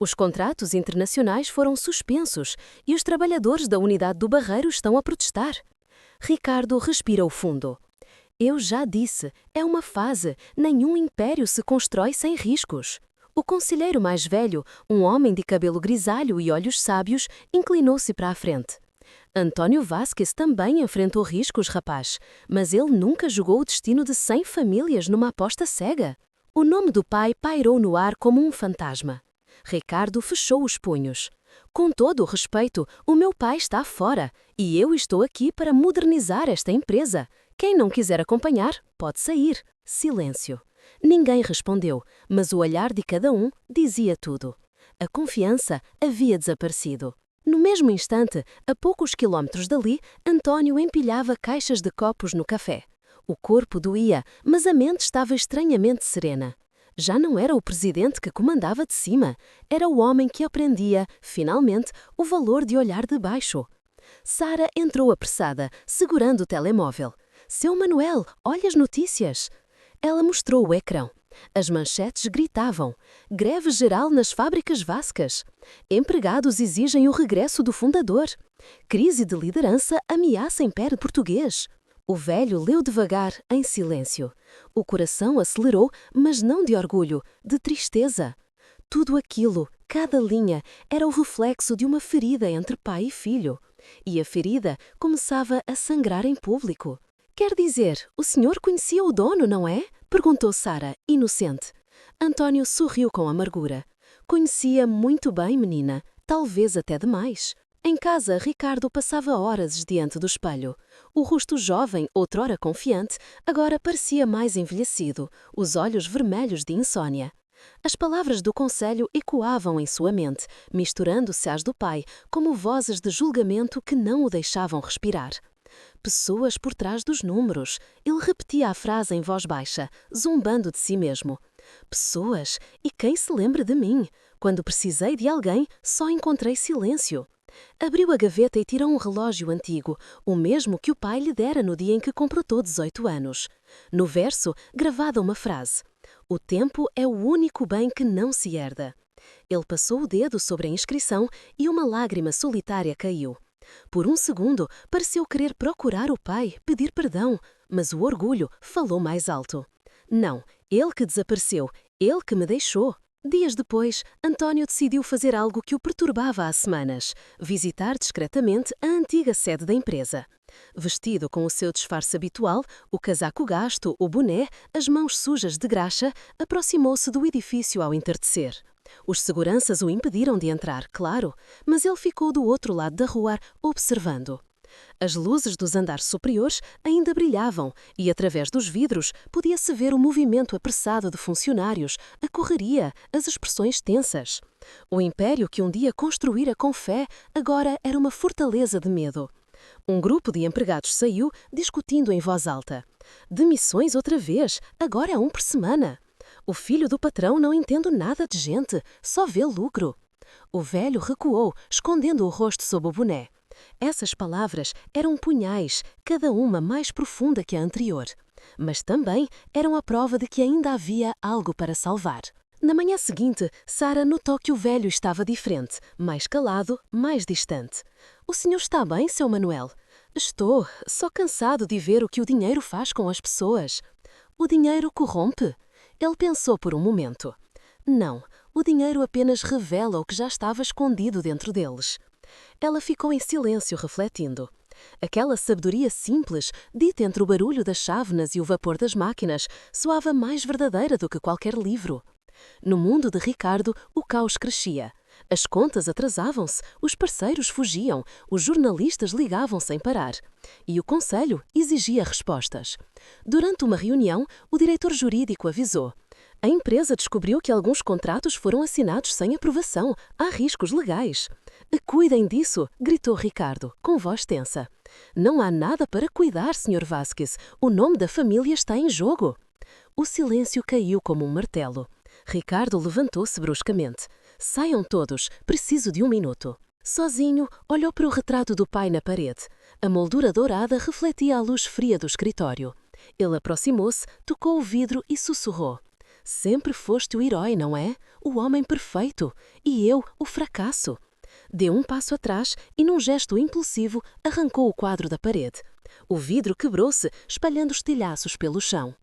Os contratos internacionais foram suspensos e os trabalhadores da unidade do Barreiro estão a protestar. Ricardo respirou fundo. Eu já disse, é uma fase, nenhum império se constrói sem riscos. O conselheiro mais velho, um homem de cabelo grisalho e olhos sábios, inclinou-se para a frente. Antônio Vasques também enfrentou riscos, rapaz, mas ele nunca jogou o destino de 100 famílias numa aposta cega. O nome do pai pairou no ar como um fantasma. Ricardo fechou os punhos. Com todo o respeito, o meu pai está fora e eu estou aqui para modernizar esta empresa. Quem não quiser acompanhar, pode sair. Silêncio. Ninguém respondeu, mas o olhar de cada um dizia tudo. A confiança havia desaparecido. No mesmo instante, a poucos quilómetros dali, Antônio empilhava caixas de copos no café. O corpo doía, mas a mente estava estranhamente serena. Já não era o presidente que comandava de cima, era o homem que aprendia, finalmente, o valor de olhar de baixo. Sara entrou apressada, segurando o telemóvel. Seu Manuel, olha as notícias. Ela mostrou o ecrã. As manchetes gritavam: greve geral nas fábricas Vascas. Empregados exigem o regresso do fundador. Crise de liderança ameaça Império Português. O velho leu devagar, em silêncio. O coração acelerou, mas não de orgulho, de tristeza. Tudo aquilo, cada linha, era o reflexo de uma ferida entre pai e filho. E a ferida começava a sangrar em público. Quer dizer, o senhor conhecia o dono, não é? Perguntou Sara, inocente. Antônio sorriu com amargura. Conhecia muito bem, menina, talvez até demais. Em casa, Ricardo passava horas diante do espelho. O rosto jovem, outrora confiante, agora parecia mais envelhecido, os olhos vermelhos de insônia. As palavras do conselho ecoavam em sua mente, misturando-se às do pai, como vozes de julgamento que não o deixavam respirar. Pessoas por trás dos números. Ele repetia a frase em voz baixa, zombando de si mesmo. Pessoas? E quem se lembra de mim? Quando precisei de alguém, só encontrei silêncio. Abriu a gaveta e tirou um relógio antigo, o mesmo que o pai lhe dera no dia em que completou 18 anos. No verso, gravada uma frase: O tempo é o único bem que não se herda. Ele passou o dedo sobre a inscrição e uma lágrima solitária caiu. Por um segundo, pareceu querer procurar o pai, pedir perdão, mas o orgulho falou mais alto. Não, ele que desapareceu, ele que me deixou. Dias depois, António decidiu fazer algo que o perturbava há semanas: visitar discretamente a antiga sede da empresa. Vestido com o seu disfarce habitual, o casaco gasto, o boné, as mãos sujas de graxa, aproximou-se do edifício ao entardecer. Os seguranças o impediram de entrar, claro, mas ele ficou do outro lado da rua, observando. As luzes dos andares superiores ainda brilhavam e, através dos vidros, podia-se ver o movimento apressado de funcionários, a correria, as expressões tensas. O império que um dia construíra com fé, agora era uma fortaleza de medo. Um grupo de empregados saiu, discutindo em voz alta. Demissões outra vez, agora é um por semana. O filho do patrão não entende nada de gente, só vê lucro. O velho recuou, escondendo o rosto sob o boné. Essas palavras eram punhais, cada uma mais profunda que a anterior. Mas também eram a prova de que ainda havia algo para salvar. Na manhã seguinte, Sara notou que o velho estava diferente, mais calado, mais distante. "O senhor está bem, seu Manuel?" "Estou, só cansado de ver o que o dinheiro faz com as pessoas." "O dinheiro corrompe?" Ele pensou por um momento. Não, o dinheiro apenas revela o que já estava escondido dentro deles. Ela ficou em silêncio, refletindo. Aquela sabedoria simples, dita entre o barulho das chávenas e o vapor das máquinas, soava mais verdadeira do que qualquer livro. No mundo de Ricardo, o caos crescia. As contas atrasavam-se, os parceiros fugiam, os jornalistas ligavam sem parar. E o conselho exigia respostas. Durante uma reunião, o diretor jurídico avisou. A empresa descobriu que alguns contratos foram assinados sem aprovação. Há riscos legais. "Cuidem disso", gritou Ricardo, com voz tensa. "Não há nada para cuidar, Sr. Vasquez. O nome da família está em jogo." O silêncio caiu como um martelo. Ricardo levantou-se bruscamente. "Saiam todos, preciso de um minuto." Sozinho, olhou para o retrato do pai na parede. A moldura dourada refletia a luz fria do escritório. Ele aproximou-se, tocou o vidro e sussurrou. "Sempre foste o herói, não é? O homem perfeito. E eu, o fracasso." Deu um passo atrás e, num gesto impulsivo, arrancou o quadro da parede. O vidro quebrou-se, espalhando estilhaços pelo chão.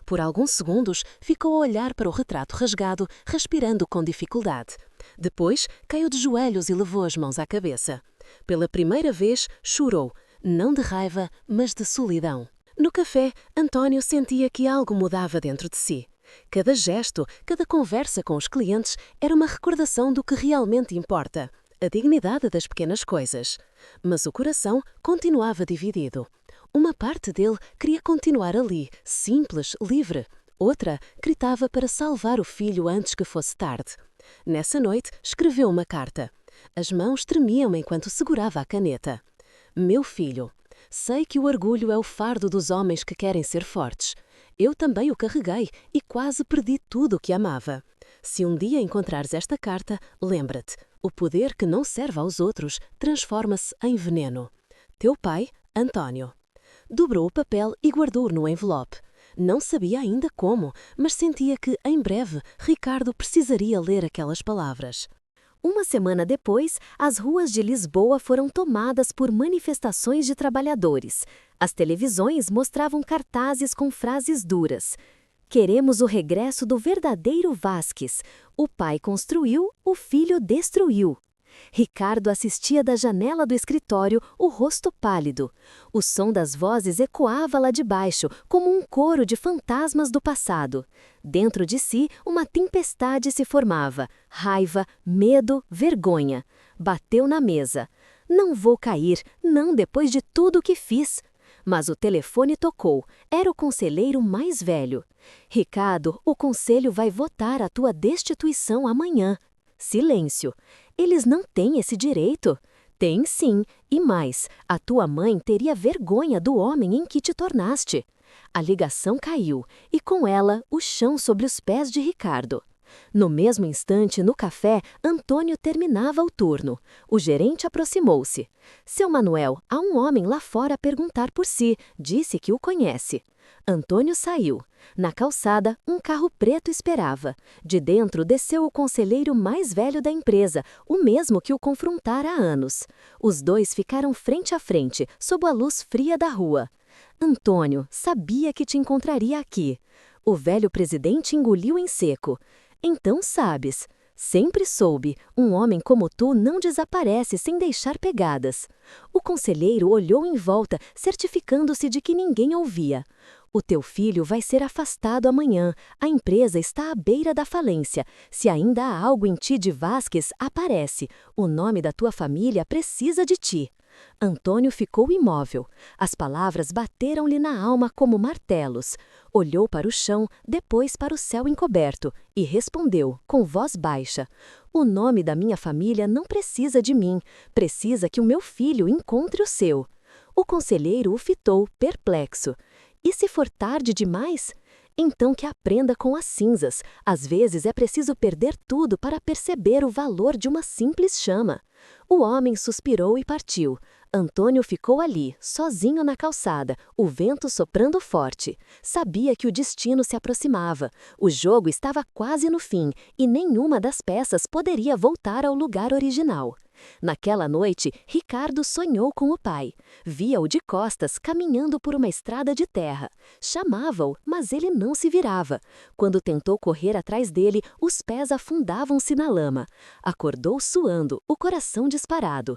Por alguns segundos, ficou a olhar para o retrato rasgado, respirando com dificuldade. Depois, caiu de joelhos e levou as mãos à cabeça. Pela primeira vez, chorou, não de raiva, mas de solidão. No café, António sentia que algo mudava dentro de si. Cada gesto, cada conversa com os clientes era uma recordação do que realmente importa, a dignidade das pequenas coisas. Mas o coração continuava dividido. Uma parte dele queria continuar ali, simples, livre. Outra gritava para salvar o filho antes que fosse tarde. Nessa noite, escreveu uma carta. As mãos tremiam enquanto segurava a caneta. "Meu filho, sei que o orgulho é o fardo dos homens que querem ser fortes. Eu também o carreguei e quase perdi tudo o que amava. Se um dia encontrares esta carta, lembra-te, o poder que não serve aos outros transforma-se em veneno. Teu pai, António." Dobrou o papel e guardou-o no envelope. Não sabia ainda como, mas sentia que, em breve, Ricardo precisaria ler aquelas palavras. Uma semana depois, as ruas de Lisboa foram tomadas por manifestações de trabalhadores. As televisões mostravam cartazes com frases duras. "Queremos o regresso do verdadeiro Vasquez. O pai construiu, o filho destruiu." Ricardo assistia da janela do escritório, o rosto pálido. O som das vozes ecoava lá de baixo, como um coro de fantasmas do passado. Dentro de si, uma tempestade se formava. Raiva, medo, vergonha. Bateu na mesa. "Não vou cair, não depois de tudo o que fiz." Mas o telefone tocou. Era o conselheiro mais velho. "Ricardo, o conselho vai votar a tua destituição amanhã." Silêncio. "Eles não têm esse direito." "Tem sim, e mais, a tua mãe teria vergonha do homem em que te tornaste." A ligação caiu, e com ela, o chão sobre os pés de Ricardo. No mesmo instante, no café, Antônio terminava o turno. O gerente aproximou-se. Seu Manuel, há um homem lá fora a perguntar por si. Disse que o conhece. Antônio saiu. Na calçada, um carro preto esperava. De dentro desceu o conselheiro mais velho da empresa, o mesmo que o confrontara há anos. Os dois ficaram frente a frente, sob a luz fria da rua. Antônio, sabia que te encontraria aqui. O velho presidente engoliu em seco. Então sabes. Sempre soube, um homem como tu não desaparece sem deixar pegadas. O conselheiro olhou em volta, certificando-se de que ninguém ouvia. O teu filho vai ser afastado amanhã. A empresa está à beira da falência. Se ainda há algo em ti de Vasques, aparece. O nome da tua família precisa de ti. Antônio ficou imóvel. As palavras bateram-lhe na alma como martelos. Olhou para o chão, depois para o céu encoberto, e respondeu, com voz baixa: o nome da minha família não precisa de mim. Precisa que o meu filho encontre o seu. O conselheiro o fitou, perplexo. E se for tarde demais? Então que aprenda com as cinzas. Às vezes é preciso perder tudo para perceber o valor de uma simples chama. O homem suspirou e partiu. Antônio ficou ali, sozinho na calçada, o vento soprando forte. Sabia que o destino se aproximava. O jogo estava quase no fim e nenhuma das peças poderia voltar ao lugar original. Naquela noite, Ricardo sonhou com o pai. Via-o de costas caminhando por uma estrada de terra. Chamava-o, mas ele não se virava. Quando tentou correr atrás dele, os pés afundavam-se na lama. Acordou suando, o coração disparado.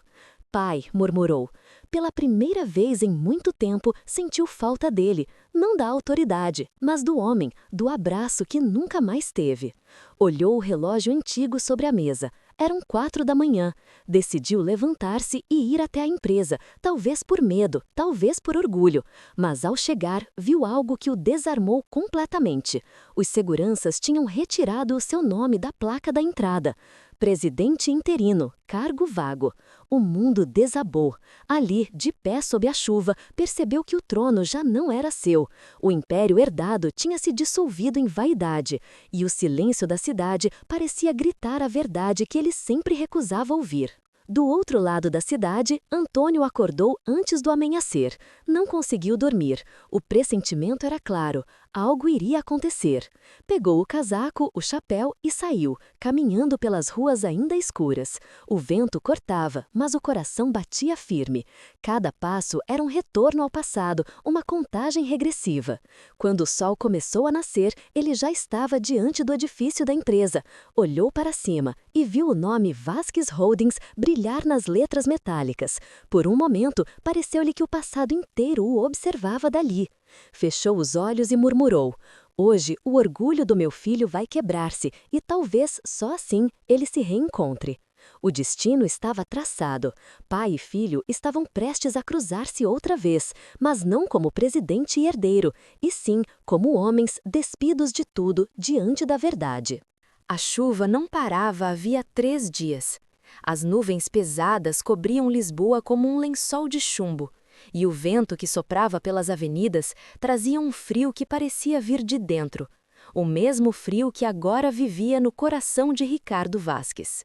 Pai, murmurou. Pela primeira vez em muito tempo, sentiu falta dele, não da autoridade, mas do homem, do abraço que nunca mais teve. Olhou o relógio antigo sobre a mesa. Eram 4 da manhã. Decidiu levantar-se e ir até a empresa, talvez por medo, talvez por orgulho. Mas ao chegar, viu algo que o desarmou completamente. Os seguranças tinham retirado o seu nome da placa da entrada. Presidente interino, cargo vago. O mundo desabou. Ali, de pé sob a chuva, percebeu que o trono já não era seu. O império herdado tinha se dissolvido em vaidade, e o silêncio da cidade parecia gritar a verdade que ele sempre recusava ouvir. Do outro lado da cidade, Antônio acordou antes do amanhecer. Não conseguiu dormir. O pressentimento era claro. Algo iria acontecer. Pegou o casaco, o chapéu e saiu, caminhando pelas ruas ainda escuras. O vento cortava, mas o coração batia firme. Cada passo era um retorno ao passado, uma contagem regressiva. Quando o sol começou a nascer, ele já estava diante do edifício da empresa. Olhou para cima e viu o nome Vasques Holdings brilhar nas letras metálicas. Por um momento, pareceu-lhe que o passado inteiro o observava dali. Fechou os olhos e murmurou: hoje o orgulho do meu filho vai quebrar-se e talvez só assim ele se reencontre. O destino estava traçado. Pai e filho estavam prestes a cruzar-se outra vez, mas não como presidente e herdeiro, e sim como homens despidos de tudo diante da verdade. A chuva não parava havia 3 dias. As nuvens pesadas cobriam Lisboa como um lençol de chumbo, e o vento que soprava pelas avenidas trazia um frio que parecia vir de dentro, o mesmo frio que agora vivia no coração de Ricardo Vasques.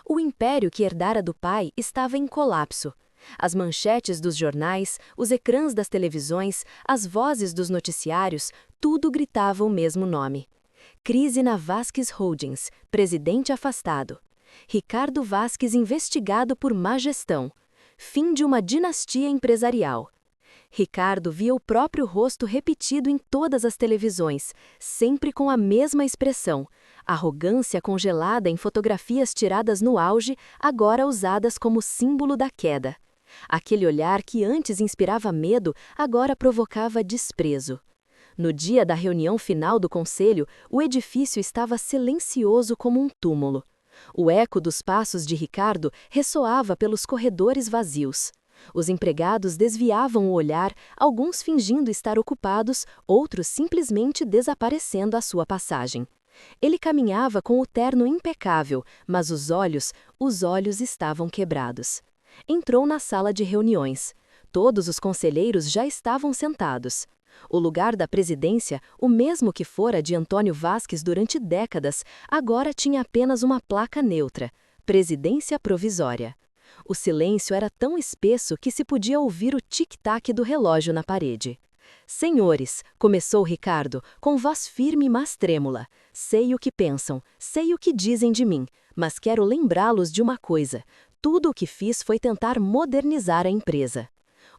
O império que herdara do pai estava em colapso. As manchetes dos jornais, os ecrãs das televisões, as vozes dos noticiários, tudo gritava o mesmo nome. Crise na Vasques Holdings, presidente afastado. Ricardo Vasques investigado por má gestão. Fim de uma dinastia empresarial. Ricardo via o próprio rosto repetido em todas as televisões, sempre com a mesma expressão, arrogância congelada em fotografias tiradas no auge, agora usadas como símbolo da queda. Aquele olhar que antes inspirava medo, agora provocava desprezo. No dia da reunião final do conselho, o edifício estava silencioso como um túmulo. O eco dos passos de Ricardo ressoava pelos corredores vazios. Os empregados desviavam o olhar, alguns fingindo estar ocupados, outros simplesmente desaparecendo à sua passagem. Ele caminhava com o terno impecável, mas os olhos estavam quebrados. Entrou na sala de reuniões. Todos os conselheiros já estavam sentados. O lugar da presidência, o mesmo que fora de Antônio Vasques durante décadas, agora tinha apenas uma placa neutra: Presidência Provisória. O silêncio era tão espesso que se podia ouvir o tic-tac do relógio na parede. Senhores, começou Ricardo, com voz firme mas trêmula. Sei o que pensam, sei o que dizem de mim, mas quero lembrá-los de uma coisa. Tudo o que fiz foi tentar modernizar a empresa.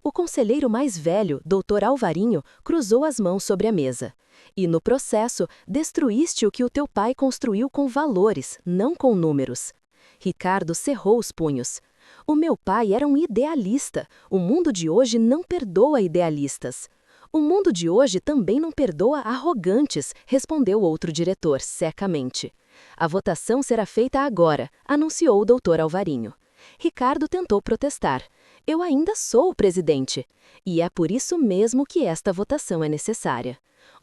O conselheiro mais velho, Dr. Alvarinho, cruzou as mãos sobre a mesa. E no processo, destruíste o que o teu pai construiu com valores, não com números. Ricardo cerrou os punhos. O meu pai era um idealista. O mundo de hoje não perdoa idealistas. O mundo de hoje também não perdoa arrogantes, respondeu outro diretor, secamente. A votação será feita agora, anunciou o Dr. Alvarinho. Ricardo tentou protestar. Eu ainda sou o presidente. E é por isso mesmo que esta votação é necessária.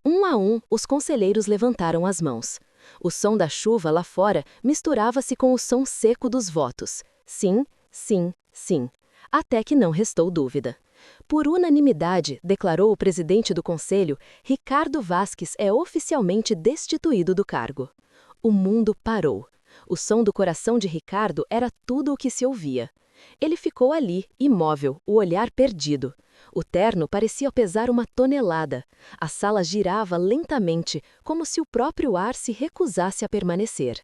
Um a um, os conselheiros levantaram as mãos. O som da chuva lá fora misturava-se com o som seco dos votos. Sim, sim, sim. Até que não restou dúvida. Por unanimidade, declarou o presidente do conselho, Ricardo Vasques é oficialmente destituído do cargo. O mundo parou. O som do coração de Ricardo era tudo o que se ouvia. Ele ficou ali, imóvel, o olhar perdido. O terno parecia pesar uma tonelada. A sala girava lentamente, como se o próprio ar se recusasse a permanecer.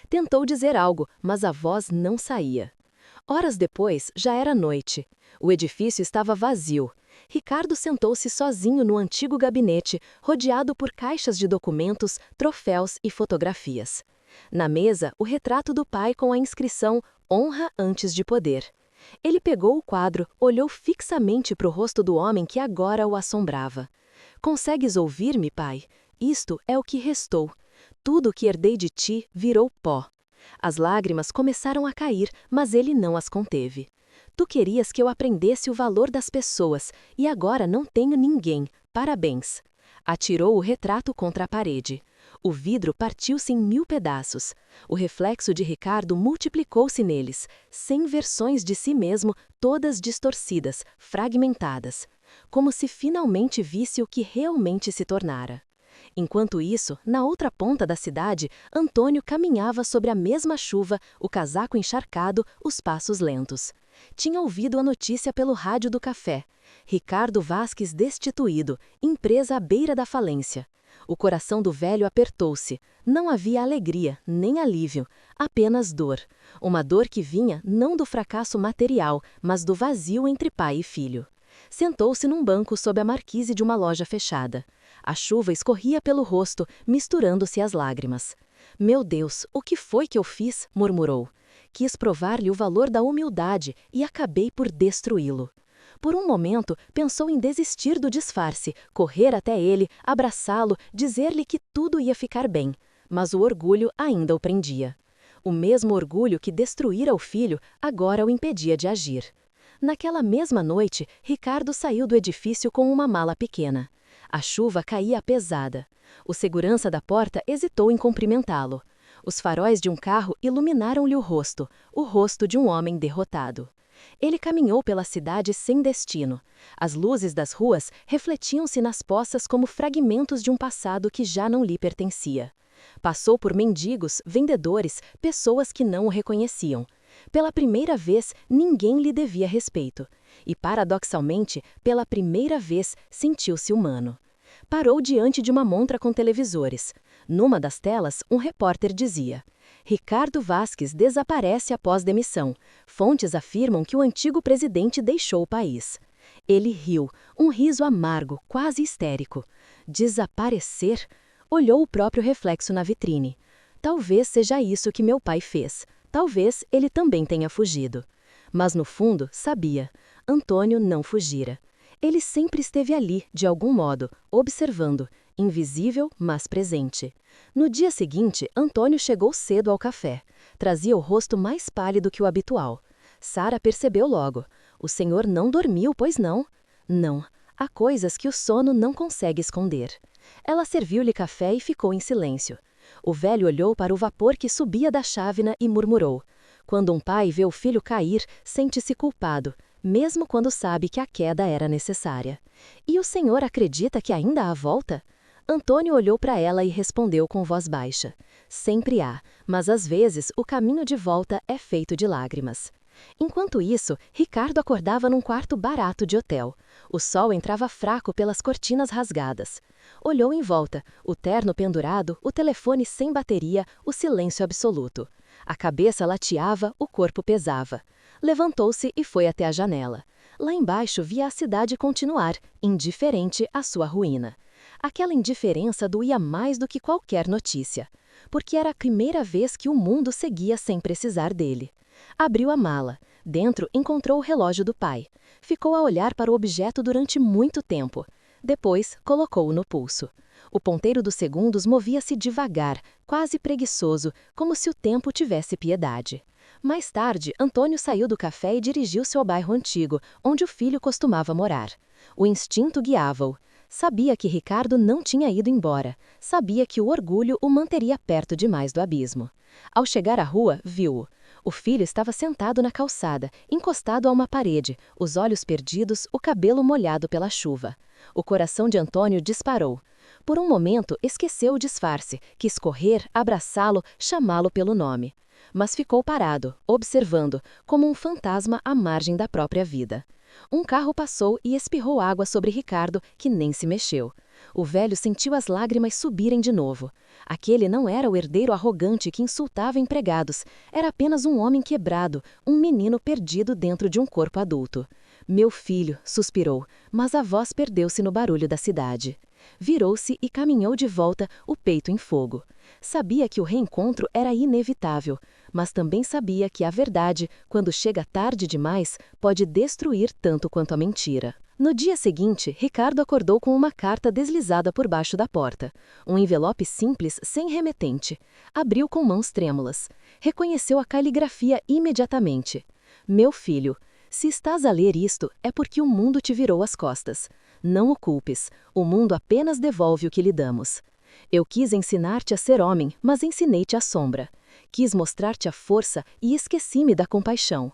Tentou dizer algo, mas a voz não saía. Horas depois, já era noite. O edifício estava vazio. Ricardo sentou-se sozinho no antigo gabinete, rodeado por caixas de documentos, troféus e fotografias. Na mesa, o retrato do pai com a inscrição Honra antes de poder. Ele pegou o quadro, olhou fixamente para o rosto do homem que agora o assombrava. Consegues ouvir-me, pai? Isto é o que restou. Tudo o que herdei de ti virou pó. As lágrimas começaram a cair, mas ele não as conteve. Tu querias que eu aprendesse o valor das pessoas, e agora não tenho ninguém. Parabéns. Atirou o retrato contra a parede. O vidro partiu-se em 1000 pedaços. O reflexo de Ricardo multiplicou-se neles, 100 versões de si mesmo, todas distorcidas, fragmentadas. Como se finalmente visse o que realmente se tornara. Enquanto isso, na outra ponta da cidade, Antônio caminhava sobre a mesma chuva, o casaco encharcado, os passos lentos. Tinha ouvido a notícia pelo rádio do café. Ricardo Vasques destituído, empresa à beira da falência. O coração do velho apertou-se. Não havia alegria, nem alívio, apenas dor. Uma dor que vinha não do fracasso material, mas do vazio entre pai e filho. Sentou-se num banco sob a marquise de uma loja fechada. A chuva escorria pelo rosto, misturando-se às lágrimas. Meu Deus, o que foi que eu fiz? Murmurou. Quis provar-lhe o valor da humildade e acabei por destruí-lo. Por um momento, pensou em desistir do disfarce, correr até ele, abraçá-lo, dizer-lhe que tudo ia ficar bem. Mas o orgulho ainda o prendia. O mesmo orgulho que destruíra o filho agora o impedia de agir. Naquela mesma noite, Ricardo saiu do edifício com uma mala pequena. A chuva caía pesada. O segurança da porta hesitou em cumprimentá-lo. Os faróis de um carro iluminaram-lhe o rosto de um homem derrotado. Ele caminhou pela cidade sem destino. As luzes das ruas refletiam-se nas poças como fragmentos de um passado que já não lhe pertencia. Passou por mendigos, vendedores, pessoas que não o reconheciam. Pela primeira vez, ninguém lhe devia respeito. E, paradoxalmente, pela primeira vez, sentiu-se humano. Parou diante de uma montra com televisores. Numa das telas, um repórter dizia: Ricardo Vasques desaparece após demissão. Fontes afirmam que o antigo presidente deixou o país. Ele riu, um riso amargo, quase histérico. Desaparecer? Olhou o próprio reflexo na vitrine. Talvez seja isso que meu pai fez. Talvez ele também tenha fugido. Mas no fundo, sabia. Antônio não fugira. Ele sempre esteve ali, de algum modo, observando, invisível, mas presente. No dia seguinte, Antônio chegou cedo ao café. Trazia o rosto mais pálido que o habitual. Sara percebeu logo. O senhor não dormiu, pois não? Não. Há coisas que o sono não consegue esconder. Ela serviu-lhe café e ficou em silêncio. O velho olhou para o vapor que subia da chávena e murmurou. Quando um pai vê o filho cair, sente-se culpado. mesmo quando sabe que a queda era necessária. E o senhor acredita que ainda há volta? Antônio olhou para ela e respondeu com voz baixa. Sempre há, mas às vezes o caminho de volta é feito de lágrimas. Enquanto isso, Ricardo acordava num quarto barato de hotel. O sol entrava fraco pelas cortinas rasgadas. Olhou em volta, o terno pendurado, o telefone sem bateria, o silêncio absoluto. A cabeça lateava, o corpo pesava. Levantou-se e foi até a janela. Lá embaixo via a cidade continuar, indiferente à sua ruína. Aquela indiferença doía mais do que qualquer notícia, porque era a primeira vez que o mundo seguia sem precisar dele. Abriu a mala. Dentro encontrou o relógio do pai. Ficou a olhar para o objeto durante muito tempo. Depois, colocou-o no pulso. O ponteiro dos segundos movia-se devagar, quase preguiçoso, como se o tempo tivesse piedade. Mais tarde, Antônio saiu do café e dirigiu-se ao bairro antigo, onde o filho costumava morar. O instinto guiava-o. Sabia que Ricardo não tinha ido embora. Sabia que o orgulho o manteria perto demais do abismo. Ao chegar à rua, viu-o. O filho estava sentado na calçada, encostado a uma parede, os olhos perdidos, o cabelo molhado pela chuva. O coração de Antônio disparou. Por um momento, esqueceu o disfarce, quis correr, abraçá-lo, chamá-lo pelo nome. Mas ficou parado, observando, como um fantasma à margem da própria vida. Um carro passou e espirrou água sobre Ricardo, que nem se mexeu. O velho sentiu as lágrimas subirem de novo. Aquele não era o herdeiro arrogante que insultava empregados. Era apenas um homem quebrado, um menino perdido dentro de um corpo adulto. Meu filho, suspirou, mas a voz perdeu-se no barulho da cidade. Virou-se e caminhou de volta, o peito em fogo. Sabia que o reencontro era inevitável, mas também sabia que a verdade, quando chega tarde demais, pode destruir tanto quanto a mentira. No dia seguinte, Ricardo acordou com uma carta deslizada por baixo da porta. Um envelope simples, sem remetente. Abriu com mãos trêmulas. Reconheceu a caligrafia imediatamente. Meu filho, se estás a ler isto, é porque o mundo te virou as costas. Não o culpes, o mundo apenas devolve o que lhe damos. Eu quis ensinar-te a ser homem, mas ensinei-te a sombra. Quis mostrar-te a força e esqueci-me da compaixão.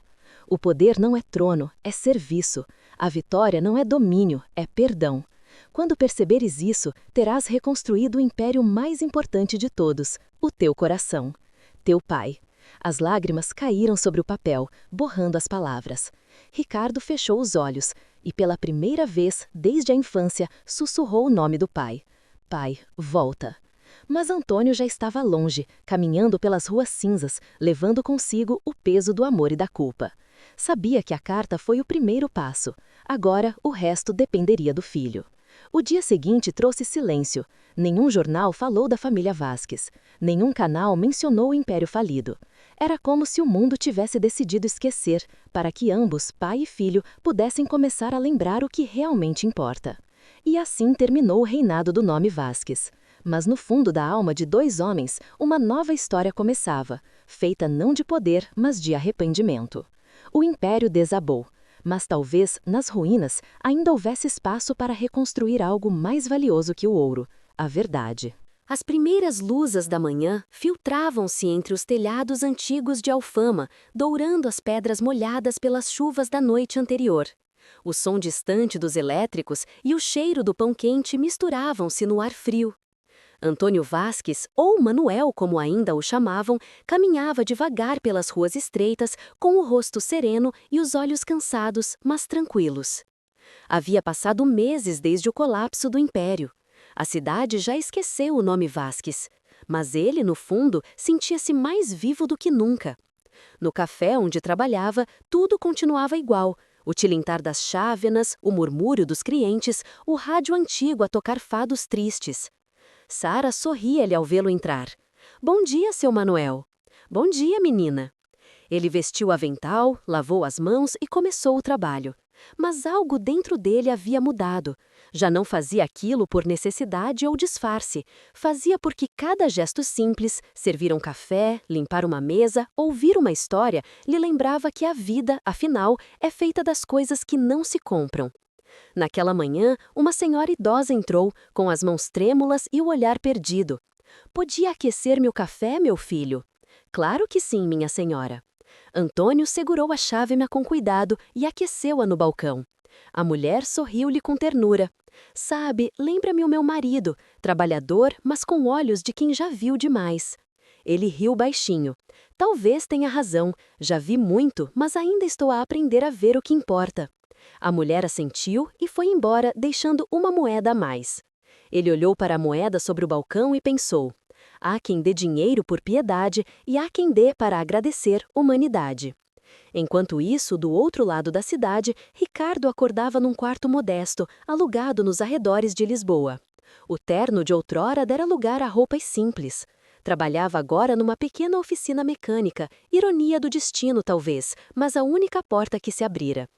O poder não é trono, é serviço. A vitória não é domínio, é perdão. Quando perceberes isso, terás reconstruído o império mais importante de todos, o teu coração. Teu pai. As lágrimas caíram sobre o papel, borrando as palavras. Ricardo fechou os olhos e, pela primeira vez, desde a infância, sussurrou o nome do pai. Pai, volta. Mas Antônio já estava longe, caminhando pelas ruas cinzas, levando consigo o peso do amor e da culpa. Sabia que a carta foi o primeiro passo. Agora, o resto dependeria do filho. O dia seguinte trouxe silêncio. Nenhum jornal falou da família Vasques. Nenhum canal mencionou o império falido. Era como se o mundo tivesse decidido esquecer, para que ambos, pai e filho, pudessem começar a lembrar o que realmente importa. E assim terminou o reinado do nome Vasques. Mas no fundo da alma de dois homens, uma nova história começava, feita não de poder, mas de arrependimento. O império desabou, mas talvez, nas ruínas, ainda houvesse espaço para reconstruir algo mais valioso que o ouro, a verdade. As primeiras luzes da manhã filtravam-se entre os telhados antigos de Alfama, dourando as pedras molhadas pelas chuvas da noite anterior. O som distante dos elétricos e o cheiro do pão quente misturavam-se no ar frio. Antônio Vasques, ou Manuel como ainda o chamavam, caminhava devagar pelas ruas estreitas, com o rosto sereno e os olhos cansados, mas tranquilos. Havia passado meses desde o colapso do império. A cidade já esqueceu o nome Vasques, mas ele, no fundo, sentia-se mais vivo do que nunca. No café onde trabalhava, tudo continuava igual. O tilintar das chávenas, o murmúrio dos clientes, o rádio antigo a tocar fados tristes. Sara sorria-lhe ao vê-lo entrar. Bom dia, seu Manuel. Bom dia, menina. Ele vestiu o avental, lavou as mãos e começou o trabalho. Mas algo dentro dele havia mudado. Já não fazia aquilo por necessidade ou disfarce. Fazia porque cada gesto simples, servir um café, limpar uma mesa, ouvir uma história, lhe lembrava que a vida, afinal, é feita das coisas que não se compram. Naquela manhã, uma senhora idosa entrou, com as mãos trêmulas e o olhar perdido. Podia aquecer-me o café, meu filho? Claro que sim, minha senhora. Antônio segurou a chávena com cuidado e aqueceu-a no balcão. A mulher sorriu-lhe com ternura. Sabe, lembra-me o meu marido, trabalhador, mas com olhos de quem já viu demais. Ele riu baixinho. Talvez tenha razão, já vi muito, mas ainda estou a aprender a ver o que importa. A mulher assentiu e foi embora, deixando uma moeda a mais. Ele olhou para a moeda sobre o balcão e pensou: há quem dê dinheiro por piedade e há quem dê para agradecer humanidade. Enquanto isso, do outro lado da cidade, Ricardo acordava num quarto modesto, alugado nos arredores de Lisboa. O terno de outrora dera lugar a roupas simples. Trabalhava agora numa pequena oficina mecânica, ironia do destino talvez, mas a única porta que se abrira.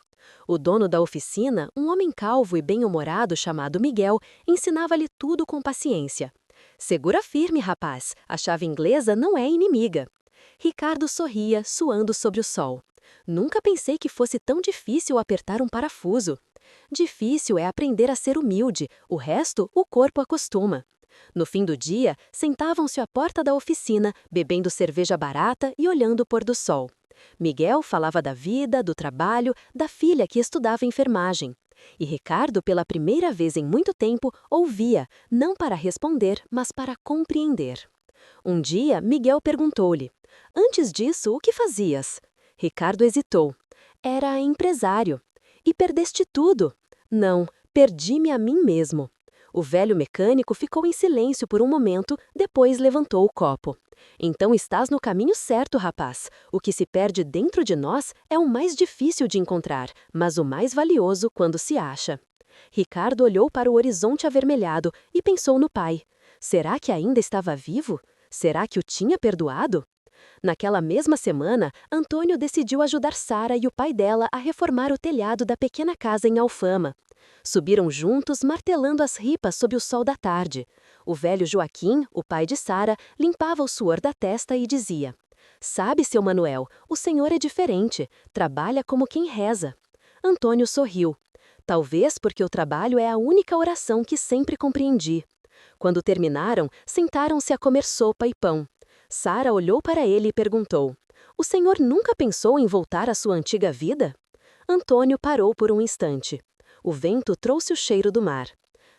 O dono da oficina, um homem calvo e bem-humorado chamado Miguel, ensinava-lhe tudo com paciência. Segura firme, rapaz, a chave inglesa não é inimiga. Ricardo sorria, suando sobre o sol. Nunca pensei que fosse tão difícil apertar um parafuso. Difícil é aprender a ser humilde, o resto o corpo acostuma. No fim do dia, sentavam-se à porta da oficina, bebendo cerveja barata e olhando o pôr do sol. Miguel falava da vida, do trabalho, da filha que estudava enfermagem. E Ricardo, pela primeira vez em muito tempo, ouvia, não para responder, mas para compreender. Um dia, Miguel perguntou-lhe: antes disso, o que fazias? Ricardo hesitou. Era empresário. E perdeste tudo? Não, perdi-me a mim mesmo. O velho mecânico ficou em silêncio por um momento, depois levantou o copo. Então estás no caminho certo, rapaz. O que se perde dentro de nós é o mais difícil de encontrar, mas o mais valioso quando se acha. Ricardo olhou para o horizonte avermelhado e pensou no pai. Será que ainda estava vivo? Será que o tinha perdoado? Naquela mesma semana, Antônio decidiu ajudar Sara e o pai dela a reformar o telhado da pequena casa em Alfama. Subiram juntos, martelando as ripas sob o sol da tarde. O velho Joaquim, o pai de Sara, limpava o suor da testa e dizia: sabe, seu Manuel, o senhor é diferente, trabalha como quem reza. Antônio sorriu. Talvez porque o trabalho é a única oração que sempre compreendi. Quando terminaram, sentaram-se a comer sopa e pão. Sara olhou para ele e perguntou: o senhor nunca pensou em voltar à sua antiga vida? Antônio parou por um instante. O vento trouxe o cheiro do mar.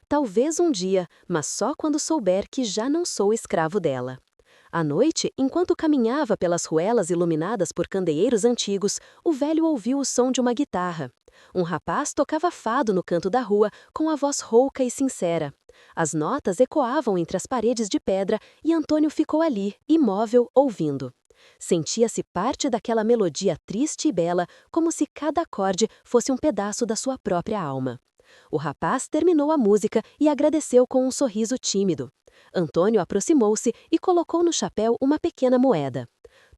Talvez um dia, mas só quando souber que já não sou escravo dela. À noite, enquanto caminhava pelas ruelas iluminadas por candeeiros antigos, o velho ouviu o som de uma guitarra. Um rapaz tocava fado no canto da rua, com a voz rouca e sincera. As notas ecoavam entre as paredes de pedra e Antônio ficou ali, imóvel, ouvindo. Sentia-se parte daquela melodia triste e bela, como se cada acorde fosse um pedaço da sua própria alma. O rapaz terminou a música e agradeceu com um sorriso tímido. Antônio aproximou-se e colocou no chapéu uma pequena moeda.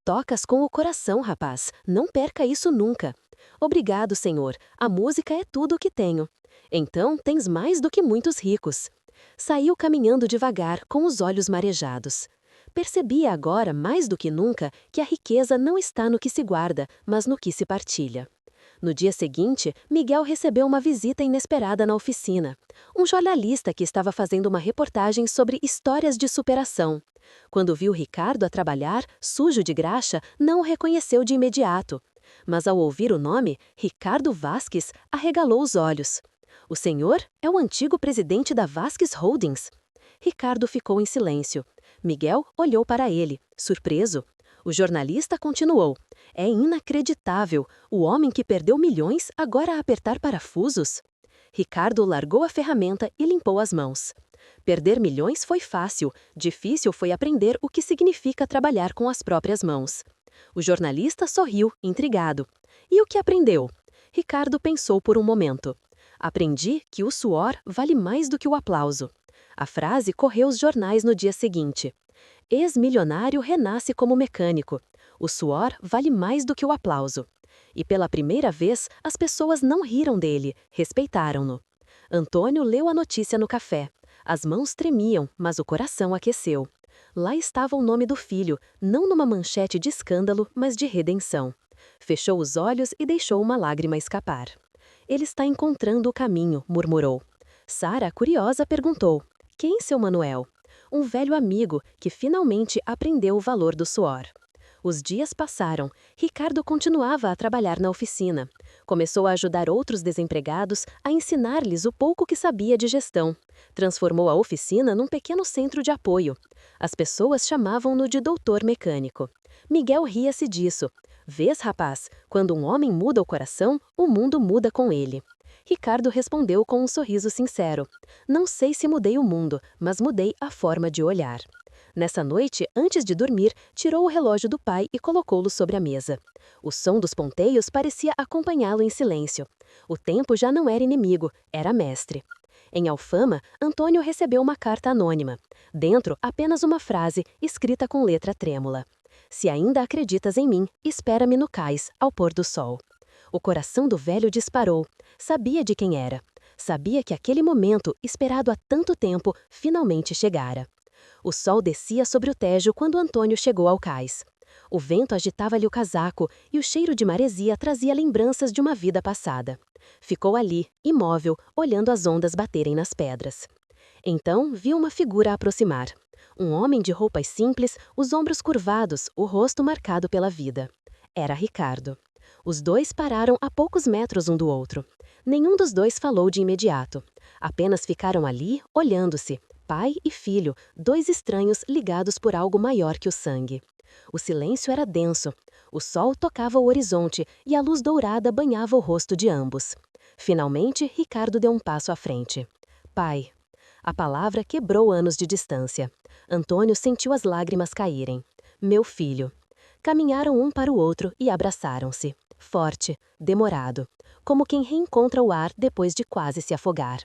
Tocas com o coração, rapaz, não perca isso nunca. Obrigado, senhor, a música é tudo o que tenho. Então tens mais do que muitos ricos. Saiu caminhando devagar, com os olhos marejados. Percebia agora, mais do que nunca, que a riqueza não está no que se guarda, mas no que se partilha. No dia seguinte, Miguel recebeu uma visita inesperada na oficina. Um jornalista que estava fazendo uma reportagem sobre histórias de superação. Quando viu Ricardo a trabalhar, sujo de graxa, não o reconheceu de imediato. Mas ao ouvir o nome, Ricardo Vasques, arregalou os olhos. O senhor é o antigo presidente da Vasques Holdings. Ricardo ficou em silêncio. Miguel olhou para ele, surpreso. O jornalista continuou: é inacreditável, o homem que perdeu milhões agora a apertar parafusos. Ricardo largou a ferramenta e limpou as mãos. Perder milhões foi fácil, difícil foi aprender o que significa trabalhar com as próprias mãos. O jornalista sorriu, intrigado. E o que aprendeu? Ricardo pensou por um momento. Aprendi que o suor vale mais do que o aplauso. A frase correu os jornais no dia seguinte. Ex-milionário renasce como mecânico. O suor vale mais do que o aplauso. E pela primeira vez, as pessoas não riram dele, respeitaram-no. Antônio leu a notícia no café. As mãos tremiam, mas o coração aqueceu. Lá estava o nome do filho, não numa manchete de escândalo, mas de redenção. Fechou os olhos e deixou uma lágrima escapar. Ele está encontrando o caminho, murmurou. Sara, curiosa, perguntou: quem, seu Manuel? Um velho amigo que finalmente aprendeu o valor do suor. Os dias passaram. Ricardo continuava a trabalhar na oficina. Começou a ajudar outros desempregados, a ensinar-lhes o pouco que sabia de gestão. Transformou a oficina num pequeno centro de apoio. As pessoas chamavam-no de doutor mecânico. Miguel ria-se disso. Vês, rapaz, quando um homem muda o coração, o mundo muda com ele. Ricardo respondeu com um sorriso sincero. Não sei se mudei o mundo, mas mudei a forma de olhar. Nessa noite, antes de dormir, tirou o relógio do pai e colocou-lo sobre a mesa. O som dos ponteios parecia acompanhá-lo em silêncio. O tempo já não era inimigo, era mestre. Em Alfama, Antônio recebeu uma carta anônima. Dentro, apenas uma frase, escrita com letra trêmula. Se ainda acreditas em mim, espera-me no cais, ao pôr do sol. O coração do velho disparou. Sabia de quem era. Sabia que aquele momento, esperado há tanto tempo, finalmente chegara. O sol descia sobre o Tejo quando Antônio chegou ao cais. O vento agitava-lhe o casaco e o cheiro de maresia trazia lembranças de uma vida passada. Ficou ali, imóvel, olhando as ondas baterem nas pedras. Então viu uma figura aproximar. Um homem de roupas simples, os ombros curvados, o rosto marcado pela vida. Era Ricardo. Os dois pararam a poucos metros um do outro. Nenhum dos dois falou de imediato. Apenas ficaram ali, olhando-se, pai e filho, dois estranhos ligados por algo maior que o sangue. O silêncio era denso. O sol tocava o horizonte e a luz dourada banhava o rosto de ambos. Finalmente, Ricardo deu um passo à frente. Pai. A palavra quebrou anos de distância. Antônio sentiu as lágrimas caírem. Meu filho. Caminharam um para o outro e abraçaram-se. Forte, demorado, como quem reencontra o ar depois de quase se afogar.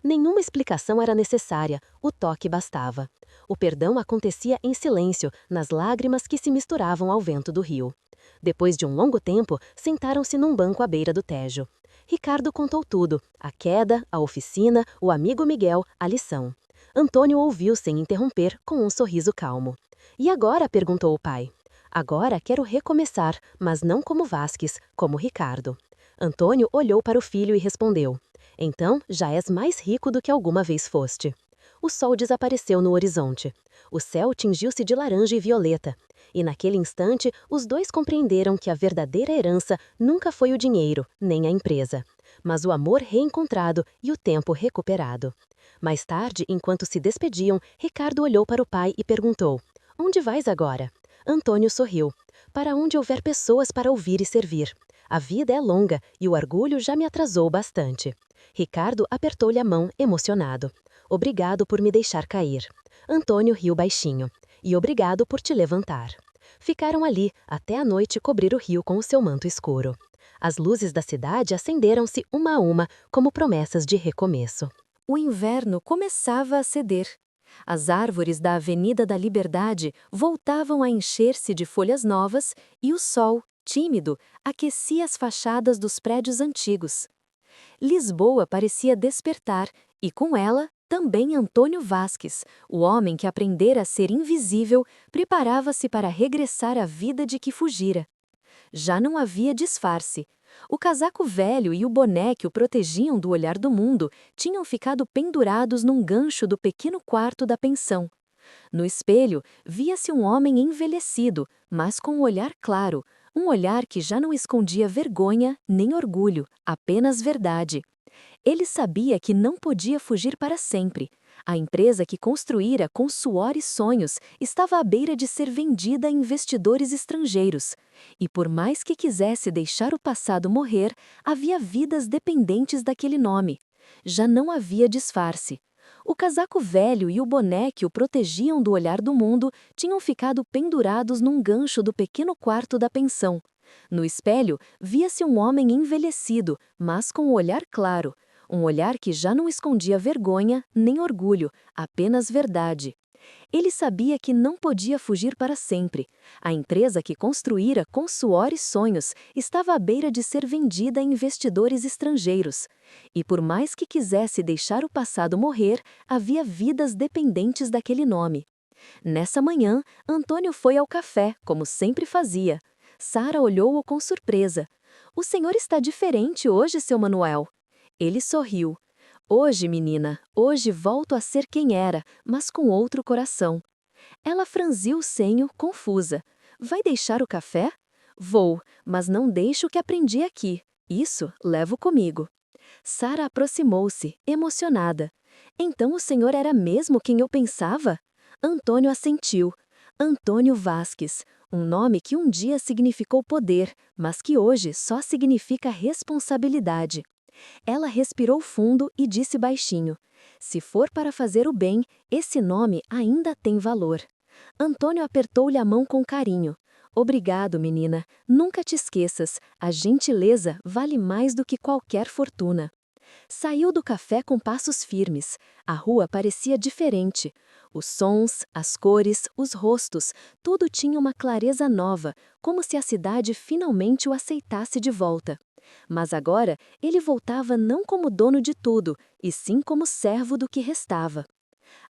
Nenhuma explicação era necessária, o toque bastava. O perdão acontecia em silêncio, nas lágrimas que se misturavam ao vento do rio. Depois de um longo tempo, sentaram-se num banco à beira do Tejo. Ricardo contou tudo, a queda, a oficina, o amigo Miguel, a lição. Antônio ouviu sem interromper, com um sorriso calmo. E agora? Perguntou o pai. Agora quero recomeçar, mas não como Vasques, como Ricardo. Antônio olhou para o filho e respondeu. Então, já és mais rico do que alguma vez foste. O sol desapareceu no horizonte. O céu tingiu-se de laranja e violeta. E naquele instante, os dois compreenderam que a verdadeira herança nunca foi o dinheiro, nem a empresa, mas o amor reencontrado e o tempo recuperado. Mais tarde, enquanto se despediam, Ricardo olhou para o pai e perguntou: Onde vais agora? Antônio sorriu. Para onde houver pessoas para ouvir e servir. A vida é longa e o orgulho já me atrasou bastante. Ricardo apertou-lhe a mão, emocionado. Obrigado por me deixar cair. Antônio riu baixinho. E obrigado por te levantar. Ficaram ali, até a noite cobrir o rio com o seu manto escuro. As luzes da cidade acenderam-se uma a uma, como promessas de recomeço. O inverno começava a ceder. As árvores da Avenida da Liberdade voltavam a encher-se de folhas novas e o sol, tímido, aquecia as fachadas dos prédios antigos. Lisboa parecia despertar e, com ela, também Antônio Vasques, o homem que aprendera a ser invisível, preparava-se para regressar à vida de que fugira. Já não havia disfarce. O casaco velho e o boné que o protegiam do olhar do mundo tinham ficado pendurados num gancho do pequeno quarto da pensão. No espelho, via-se um homem envelhecido, mas com um olhar claro, um olhar que já não escondia vergonha nem orgulho, apenas verdade. Ele sabia que não podia fugir para sempre. A empresa que construíra com suor e sonhos estava à beira de ser vendida a investidores estrangeiros. E por mais que quisesse deixar o passado morrer, havia vidas dependentes daquele nome. Já não havia disfarce. O casaco velho e o boné que o protegiam do olhar do mundo tinham ficado pendurados num gancho do pequeno quarto da pensão. No espelho, via-se um homem envelhecido, mas com um olhar claro. Um olhar que já não escondia vergonha nem orgulho, apenas verdade. Ele sabia que não podia fugir para sempre. A empresa que construíra com suor e sonhos estava à beira de ser vendida a investidores estrangeiros. E por mais que quisesse deixar o passado morrer, havia vidas dependentes daquele nome. Nessa manhã, Antônio foi ao café, como sempre fazia. Sara olhou-o com surpresa. "O senhor está diferente hoje, seu Manuel." Ele sorriu. "Hoje, menina, hoje volto a ser quem era, mas com outro coração." Ela franziu o senho, confusa. Vai deixar o café? Vou, mas não deixo o que aprendi aqui. Isso levo comigo. Sara aproximou-se, emocionada. Então o senhor era mesmo quem eu pensava? Antônio assentiu. Antônio Vasques, um nome que um dia significou poder, mas que hoje só significa responsabilidade. Ela respirou fundo e disse baixinho: se for para fazer o bem, esse nome ainda tem valor. Antônio apertou-lhe a mão com carinho. Obrigado, menina. Nunca te esqueças, a gentileza vale mais do que qualquer fortuna. Saiu do café com passos firmes. A rua parecia diferente. Os sons, as cores, os rostos, tudo tinha uma clareza nova, como se a cidade finalmente o aceitasse de volta. Mas agora ele voltava não como dono de tudo, e sim como servo do que restava.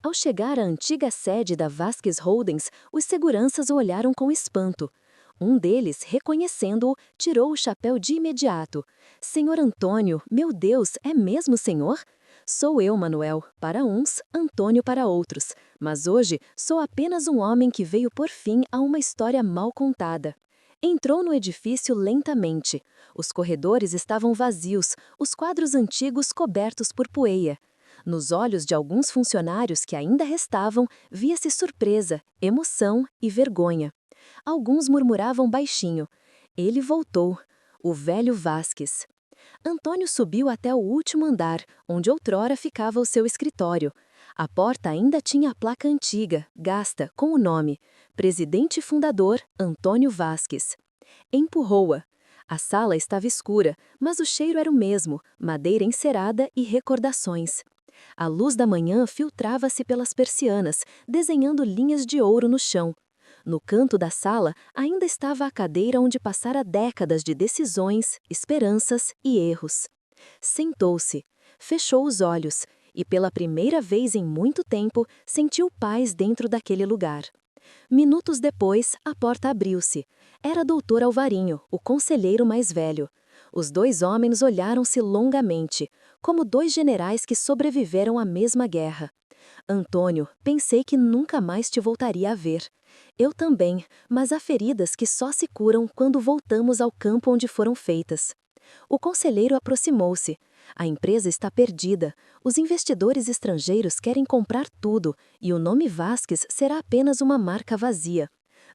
Ao chegar à antiga sede da Vasques Holdings, os seguranças o olharam com espanto. Um deles, reconhecendo-o, tirou o chapéu de imediato. Senhor Antônio, meu Deus, é mesmo senhor? Sou eu, Manuel, para uns, Antônio para outros. Mas hoje sou apenas um homem que veio por fim a uma história mal contada. Entrou no edifício lentamente. Os corredores estavam vazios, os quadros antigos cobertos por poeira. Nos olhos de alguns funcionários que ainda restavam, via-se surpresa, emoção e vergonha. Alguns murmuravam baixinho. Ele voltou, o velho Vasques. Antônio subiu até o último andar, onde outrora ficava o seu escritório. A porta ainda tinha a placa antiga, gasta, com o nome: Presidente Fundador Antônio Vasques. Empurrou-a. A sala estava escura, mas o cheiro era o mesmo, madeira encerada e recordações. A luz da manhã filtrava-se pelas persianas, desenhando linhas de ouro no chão. No canto da sala ainda estava a cadeira onde passara décadas de decisões, esperanças e erros. Sentou-se, fechou os olhos e, pela primeira vez em muito tempo, sentiu paz dentro daquele lugar. Minutos depois, a porta abriu-se. Era Dr. Alvarinho, o conselheiro mais velho. Os dois homens olharam-se longamente, como dois generais que sobreviveram à mesma guerra. Antônio, pensei que nunca mais te voltaria a ver. Eu também, mas há feridas que só se curam quando voltamos ao campo onde foram feitas. O conselheiro aproximou-se. A empresa está perdida. Os investidores estrangeiros querem comprar tudo e o nome Vasques será apenas uma marca vazia.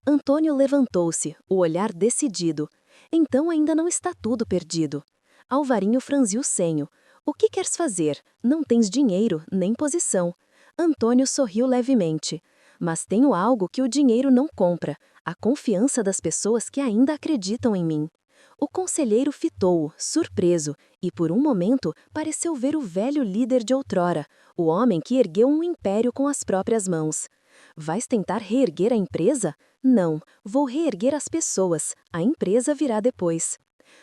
Antônio levantou-se, o olhar decidido. Então ainda não está tudo perdido. Alvarinho franziu o senho. O que queres fazer? Não tens dinheiro, nem posição. Antônio sorriu levemente. Mas tenho algo que o dinheiro não compra: a confiança das pessoas que ainda acreditam em mim. O conselheiro fitou-o, surpreso, e por um momento pareceu ver o velho líder de outrora, o homem que ergueu um império com as próprias mãos. Vais tentar reerguer a empresa? Não, vou reerguer as pessoas. A empresa virá depois.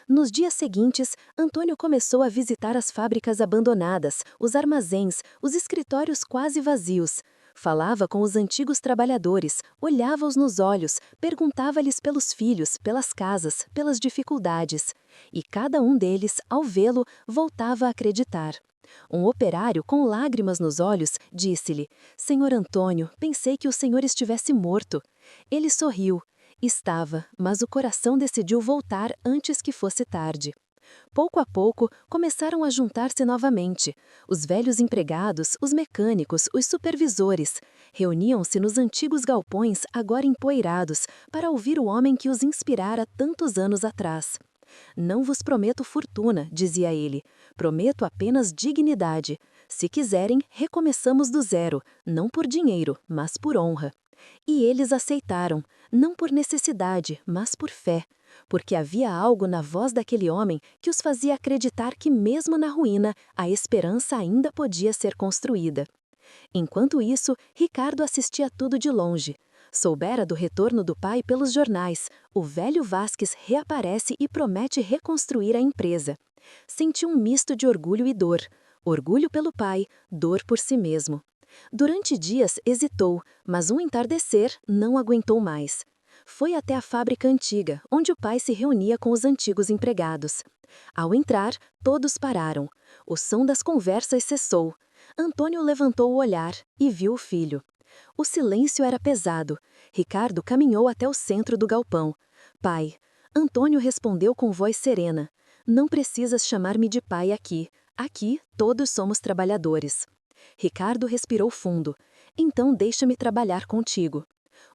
Nos dias seguintes, Antônio começou a visitar as fábricas abandonadas, os armazéns, os escritórios quase vazios. Falava com os antigos trabalhadores, olhava-os nos olhos, perguntava-lhes pelos filhos, pelas casas, pelas dificuldades. E cada um deles, ao vê-lo, voltava a acreditar. Um operário, com lágrimas nos olhos, disse-lhe: Senhor Antônio, pensei que o senhor estivesse morto. Ele sorriu. Estava, mas o coração decidiu voltar antes que fosse tarde. Pouco a pouco, começaram a juntar-se novamente. Os velhos empregados, os mecânicos, os supervisores. Reuniam-se nos antigos galpões, agora empoeirados, para ouvir o homem que os inspirara tantos anos atrás. Não vos prometo fortuna, dizia ele. Prometo apenas dignidade. Se quiserem, recomeçamos do zero, não por dinheiro, mas por honra. E eles aceitaram, não por necessidade, mas por fé, porque havia algo na voz daquele homem que os fazia acreditar que mesmo na ruína, a esperança ainda podia ser construída. Enquanto isso, Ricardo assistia tudo de longe. Soubera do retorno do pai pelos jornais. O velho Vasques reaparece e promete reconstruir a empresa. Sentiu um misto de orgulho e dor. Orgulho pelo pai, dor por si mesmo. Durante dias hesitou, mas um entardecer não aguentou mais. Foi até a fábrica antiga, onde o pai se reunia com os antigos empregados. Ao entrar, todos pararam. O som das conversas cessou. Antônio levantou o olhar e viu o filho. O silêncio era pesado. Ricardo caminhou até o centro do galpão. Pai. Antônio respondeu com voz serena. Não precisas chamar-me de pai aqui. Aqui, todos somos trabalhadores. Ricardo respirou fundo. Então deixa-me trabalhar contigo.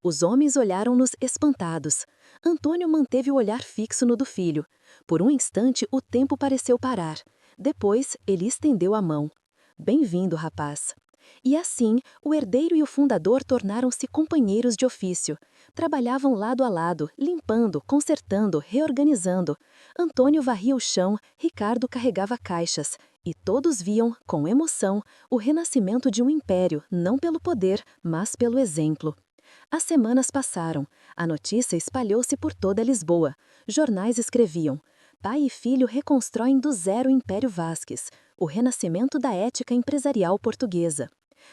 Os homens olharam-nos espantados. Antônio manteve o olhar fixo no do filho. Por um instante, o tempo pareceu parar. Depois, ele estendeu a mão. Bem-vindo, rapaz. E assim, o herdeiro e o fundador tornaram-se companheiros de ofício. Trabalhavam lado a lado, limpando, consertando, reorganizando. Antônio varria o chão, Ricardo carregava caixas. E todos viam, com emoção, o renascimento de um império, não pelo poder, mas pelo exemplo. As semanas passaram. A notícia espalhou-se por toda Lisboa. Jornais escreviam: pai e filho reconstroem do zero o Império Vasques, o renascimento da ética empresarial portuguesa.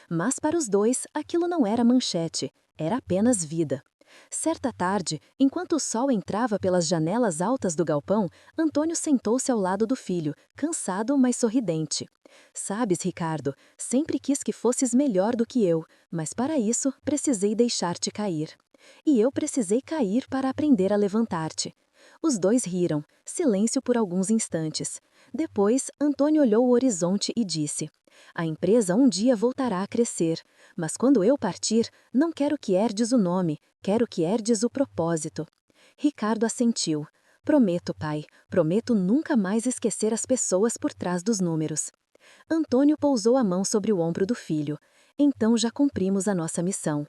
Mas para os dois, aquilo não era manchete, era apenas vida. Certa tarde, enquanto o sol entrava pelas janelas altas do galpão, Antônio sentou-se ao lado do filho, cansado, mas sorridente. Sabes, Ricardo, sempre quis que fosses melhor do que eu, mas para isso precisei deixar-te cair. E eu precisei cair para aprender a levantar-te. Os dois riram, silêncio por alguns instantes. Depois, Antônio olhou o horizonte e disse: a empresa um dia voltará a crescer, mas quando eu partir, não quero que herdes o nome, quero que herdes o propósito. Ricardo assentiu. Prometo, pai, prometo nunca mais esquecer as pessoas por trás dos números. Antônio pousou a mão sobre o ombro do filho. Então já cumprimos a nossa missão.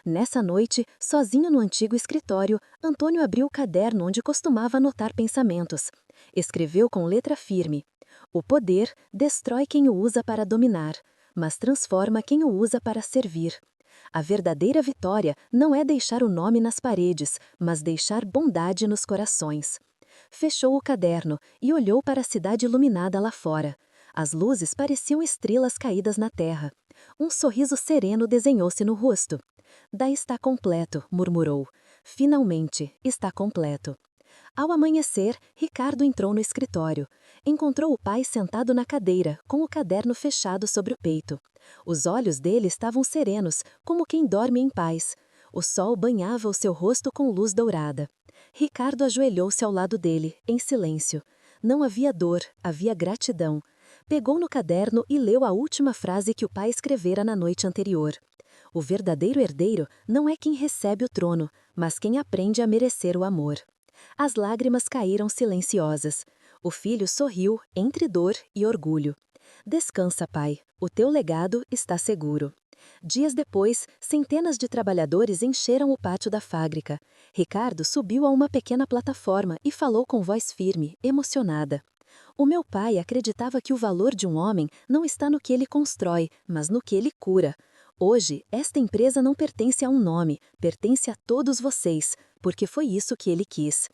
Nessa noite, sozinho no antigo escritório, Antônio abriu o caderno onde costumava anotar pensamentos. Escreveu com letra firme: o poder destrói quem o usa para dominar, mas transforma quem o usa para servir. A verdadeira vitória não é deixar o nome nas paredes, mas deixar bondade nos corações. Fechou o caderno e olhou para a cidade iluminada lá fora. As luzes pareciam estrelas caídas na terra. Um sorriso sereno desenhou-se no rosto. Daí está completo, murmurou. Finalmente, está completo. Ao amanhecer, Ricardo entrou no escritório. Encontrou o pai sentado na cadeira, com o caderno fechado sobre o peito. Os olhos dele estavam serenos, como quem dorme em paz. O sol banhava o seu rosto com luz dourada. Ricardo ajoelhou-se ao lado dele, em silêncio. Não havia dor, havia gratidão. Pegou no caderno e leu a última frase que o pai escrevera na noite anterior. O verdadeiro herdeiro não é quem recebe o trono, mas quem aprende a merecer o amor. As lágrimas caíram silenciosas. O filho sorriu, entre dor e orgulho. Descansa, pai. O teu legado está seguro. Dias depois, centenas de trabalhadores encheram o pátio da fábrica. Ricardo subiu a uma pequena plataforma e falou com voz firme, emocionada. O meu pai acreditava que o valor de um homem não está no que ele constrói, mas no que ele cura. Hoje, esta empresa não pertence a um nome, pertence a todos vocês, porque foi isso que ele quis.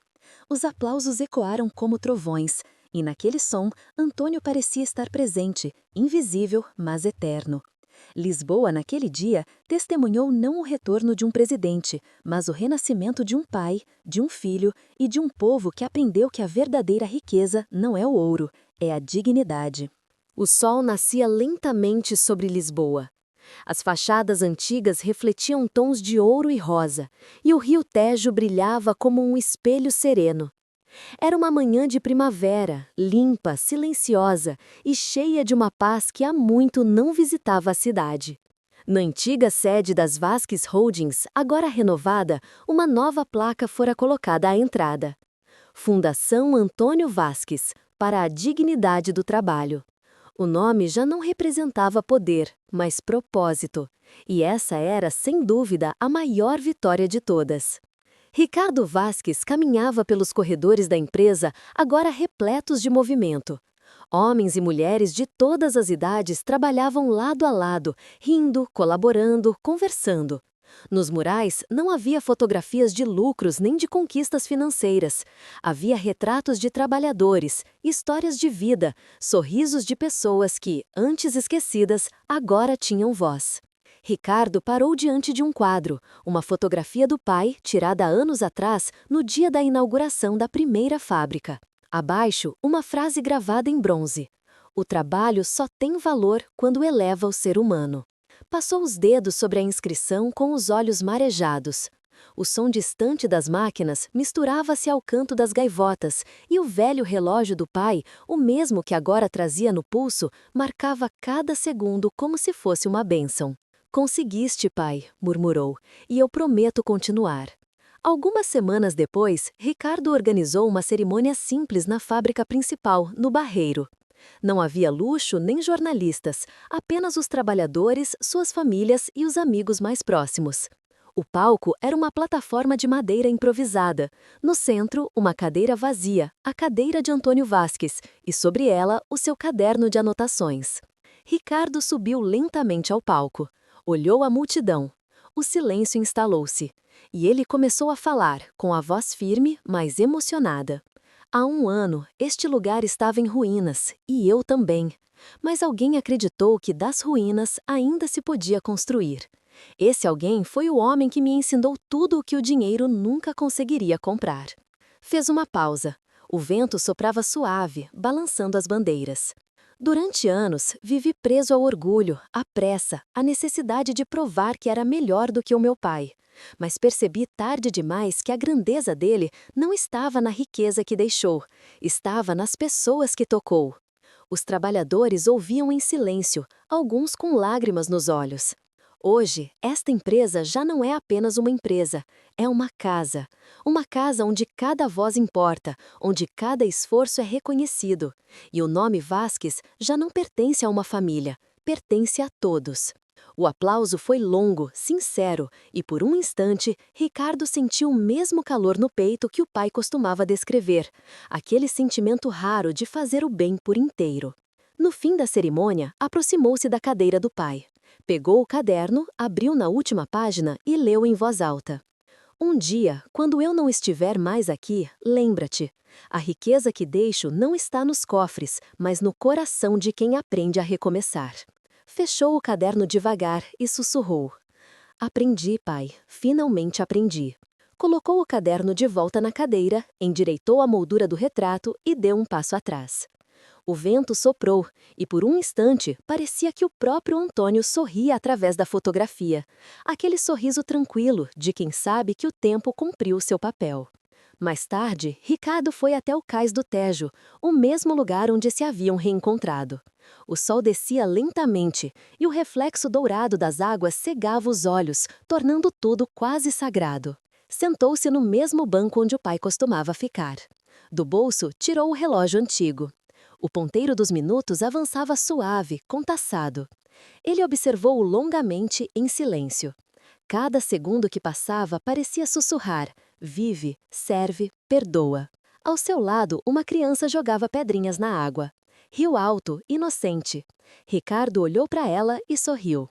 Os aplausos ecoaram como trovões, e naquele som, Antônio parecia estar presente, invisível, mas eterno. Lisboa, naquele dia, testemunhou não o retorno de um presidente, mas o renascimento de um pai, de um filho e de um povo que aprendeu que a verdadeira riqueza não é o ouro, é a dignidade. O sol nascia lentamente sobre Lisboa. As fachadas antigas refletiam tons de ouro e rosa, e o rio Tejo brilhava como um espelho sereno. Era uma manhã de primavera, limpa, silenciosa e cheia de uma paz que há muito não visitava a cidade. Na antiga sede das Vasques Holdings, agora renovada, uma nova placa fora colocada à entrada. Fundação Antônio Vasques, para a dignidade do trabalho. O nome já não representava poder, mas propósito. E essa era, sem dúvida, a maior vitória de todas. Ricardo Vasques caminhava pelos corredores da empresa, agora repletos de movimento. Homens e mulheres de todas as idades trabalhavam lado a lado, rindo, colaborando, conversando. Nos murais não havia fotografias de lucros nem de conquistas financeiras. Havia retratos de trabalhadores, histórias de vida, sorrisos de pessoas que, antes esquecidas, agora tinham voz. Ricardo parou diante de um quadro, uma fotografia do pai, tirada anos atrás, no dia da inauguração da primeira fábrica. Abaixo, uma frase gravada em bronze: o trabalho só tem valor quando eleva o ser humano. Passou os dedos sobre a inscrição com os olhos marejados. O som distante das máquinas misturava-se ao canto das gaivotas, e o velho relógio do pai, o mesmo que agora trazia no pulso, marcava cada segundo como se fosse uma bênção. "Conseguiste, pai", murmurou, "e eu prometo continuar." Algumas semanas depois, Ricardo organizou uma cerimônia simples na fábrica principal, no Barreiro. Não havia luxo nem jornalistas, apenas os trabalhadores, suas famílias e os amigos mais próximos. O palco era uma plataforma de madeira improvisada. No centro, uma cadeira vazia, a cadeira de Antônio Vasques, e sobre ela, o seu caderno de anotações. Ricardo subiu lentamente ao palco. Olhou a multidão. O silêncio instalou-se. E ele começou a falar, com a voz firme, mas emocionada. "Há 1 ano, este lugar estava em ruínas, e eu também. Mas alguém acreditou que das ruínas ainda se podia construir. Esse alguém foi o homem que me ensinou tudo o que o dinheiro nunca conseguiria comprar." Fez uma pausa. O vento soprava suave, balançando as bandeiras. "Durante anos, vivi preso ao orgulho, à pressa, à necessidade de provar que era melhor do que o meu pai. Mas percebi tarde demais que a grandeza dele não estava na riqueza que deixou, estava nas pessoas que tocou." Os trabalhadores ouviam em silêncio, alguns com lágrimas nos olhos. Hoje, esta empresa já não é apenas uma empresa, é uma casa. Uma casa onde cada voz importa, onde cada esforço é reconhecido. E o nome Vasques já não pertence a uma família, pertence a todos. O aplauso foi longo, sincero, e por um instante, Ricardo sentiu o mesmo calor no peito que o pai costumava descrever, aquele sentimento raro de fazer o bem por inteiro. No fim da cerimônia, aproximou-se da cadeira do pai. Pegou o caderno, abriu na última página e leu em voz alta. "Um dia, quando eu não estiver mais aqui, lembra-te. A riqueza que deixo não está nos cofres, mas no coração de quem aprende a recomeçar." Fechou o caderno devagar e sussurrou. "Aprendi, pai. Finalmente aprendi." Colocou o caderno de volta na cadeira, endireitou a moldura do retrato e deu um passo atrás. O vento soprou, e por um instante parecia que o próprio Antônio sorria através da fotografia. Aquele sorriso tranquilo de quem sabe que o tempo cumpriu seu papel. Mais tarde, Ricardo foi até o cais do Tejo, o mesmo lugar onde se haviam reencontrado. O sol descia lentamente, e o reflexo dourado das águas cegava os olhos, tornando tudo quase sagrado. Sentou-se no mesmo banco onde o pai costumava ficar. Do bolso, tirou o relógio antigo. O ponteiro dos minutos avançava suave, compassado. Ele observou-o longamente, em silêncio. Cada segundo que passava parecia sussurrar: "Vive, serve, perdoa." Ao seu lado, uma criança jogava pedrinhas na água. Riu alto, inocente. Ricardo olhou para ela e sorriu.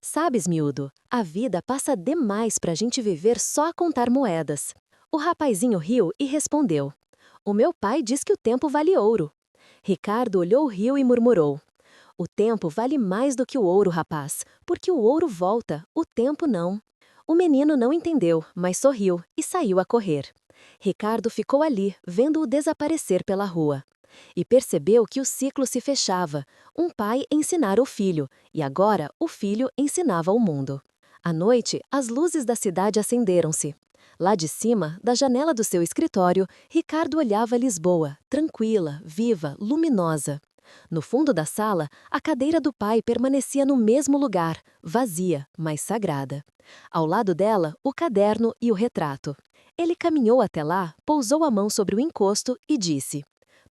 "Sabes, miúdo, a vida passa demais para a gente viver só a contar moedas." O rapazinho riu e respondeu: "O meu pai diz que o tempo vale ouro." Ricardo olhou o rio e murmurou: "O tempo vale mais do que o ouro, rapaz, porque o ouro volta, o tempo não." O menino não entendeu, mas sorriu e saiu a correr. Ricardo ficou ali, vendo-o desaparecer pela rua. E percebeu que o ciclo se fechava. Um pai ensinara o filho, e agora o filho ensinava o mundo. À noite, as luzes da cidade acenderam-se. Lá de cima, da janela do seu escritório, Ricardo olhava Lisboa, tranquila, viva, luminosa. No fundo da sala, a cadeira do pai permanecia no mesmo lugar, vazia, mas sagrada. Ao lado dela, o caderno e o retrato. Ele caminhou até lá, pousou a mão sobre o encosto e disse: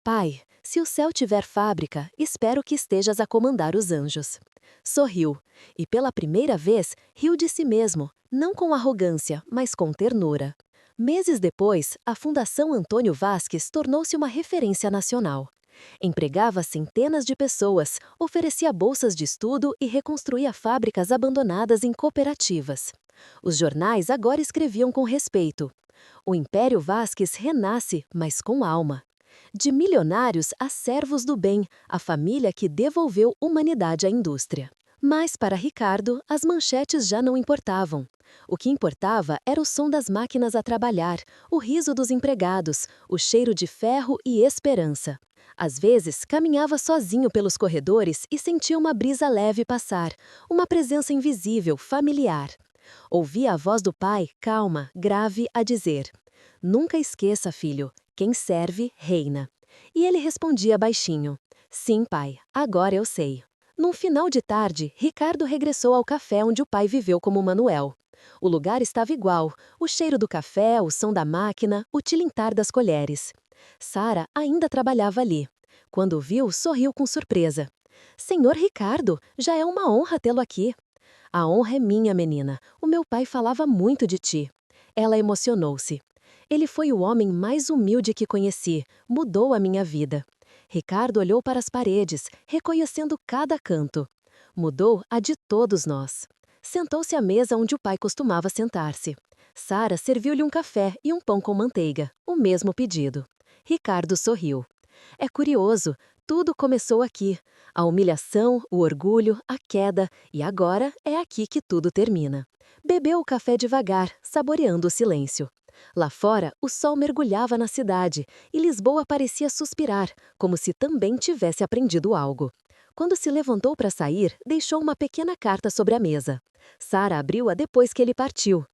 "Pai, se o céu tiver fábrica, espero que estejas a comandar os anjos." Sorriu, e pela primeira vez riu de si mesmo, não com arrogância, mas com ternura. Meses depois, a Fundação Antônio Vasques tornou-se uma referência nacional. Empregava centenas de pessoas, oferecia bolsas de estudo e reconstruía fábricas abandonadas em cooperativas. Os jornais agora escreviam com respeito: "O Império Vasques renasce, mas com alma." De milionários a servos do bem, a família que devolveu humanidade à indústria. Mas para Ricardo, as manchetes já não importavam. O que importava era o som das máquinas a trabalhar, o riso dos empregados, o cheiro de ferro e esperança. Às vezes, caminhava sozinho pelos corredores e sentia uma brisa leve passar, uma presença invisível, familiar. Ouvia a voz do pai, calma, grave, a dizer: "Nunca esqueça, filho, quem serve, reina." E ele respondia baixinho: "Sim, pai, agora eu sei." Num final de tarde, Ricardo regressou ao café onde o pai viveu como Manuel. O lugar estava igual, o cheiro do café, o som da máquina, o tilintar das colheres. Sara ainda trabalhava ali. Quando o viu, sorriu com surpresa. "Senhor Ricardo, já é uma honra tê-lo aqui." "A honra é minha, menina. O meu pai falava muito de ti." Ela emocionou-se. "Ele foi o homem mais humilde que conheci. Mudou a minha vida." Ricardo olhou para as paredes, reconhecendo cada canto. Mudou a de todos nós. Sentou-se à mesa onde o pai costumava sentar-se. Sara serviu-lhe um café e um pão com manteiga, o mesmo pedido. Ricardo sorriu. "É curioso, tudo começou aqui. A humilhação, o orgulho, a queda, e agora é aqui que tudo termina." Bebeu o café devagar, saboreando o silêncio. Lá fora, o sol mergulhava na cidade e Lisboa parecia suspirar, como se também tivesse aprendido algo. Quando se levantou para sair, deixou uma pequena carta sobre a mesa. Sara abriu-a depois que ele partiu.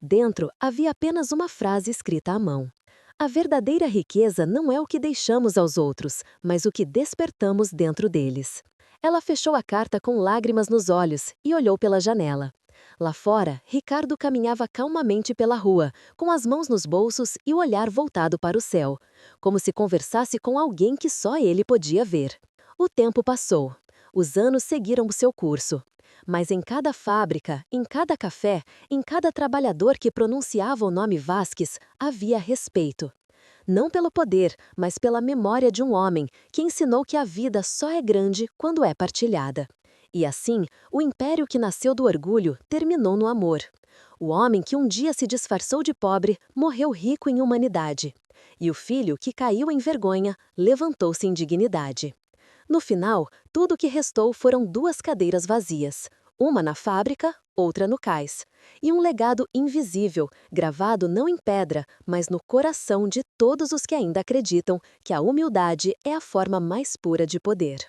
Dentro havia apenas uma frase escrita à mão: "A verdadeira riqueza não é o que deixamos aos outros, mas o que despertamos dentro deles." Ela fechou a carta com lágrimas nos olhos e olhou pela janela. Lá fora, Ricardo caminhava calmamente pela rua, com as mãos nos bolsos e o olhar voltado para o céu, como se conversasse com alguém que só ele podia ver. O tempo passou. Os anos seguiram o seu curso. Mas em cada fábrica, em cada café, em cada trabalhador que pronunciava o nome Vasques, havia respeito. Não pelo poder, mas pela memória de um homem que ensinou que a vida só é grande quando é partilhada. E assim, o império que nasceu do orgulho terminou no amor. O homem que um dia se disfarçou de pobre morreu rico em humanidade. E o filho que caiu em vergonha levantou-se em dignidade. No final, tudo o que restou foram 2 cadeiras vazias, uma na fábrica, outra no cais, e um legado invisível, gravado não em pedra, mas no coração de todos os que ainda acreditam que a humildade é a forma mais pura de poder.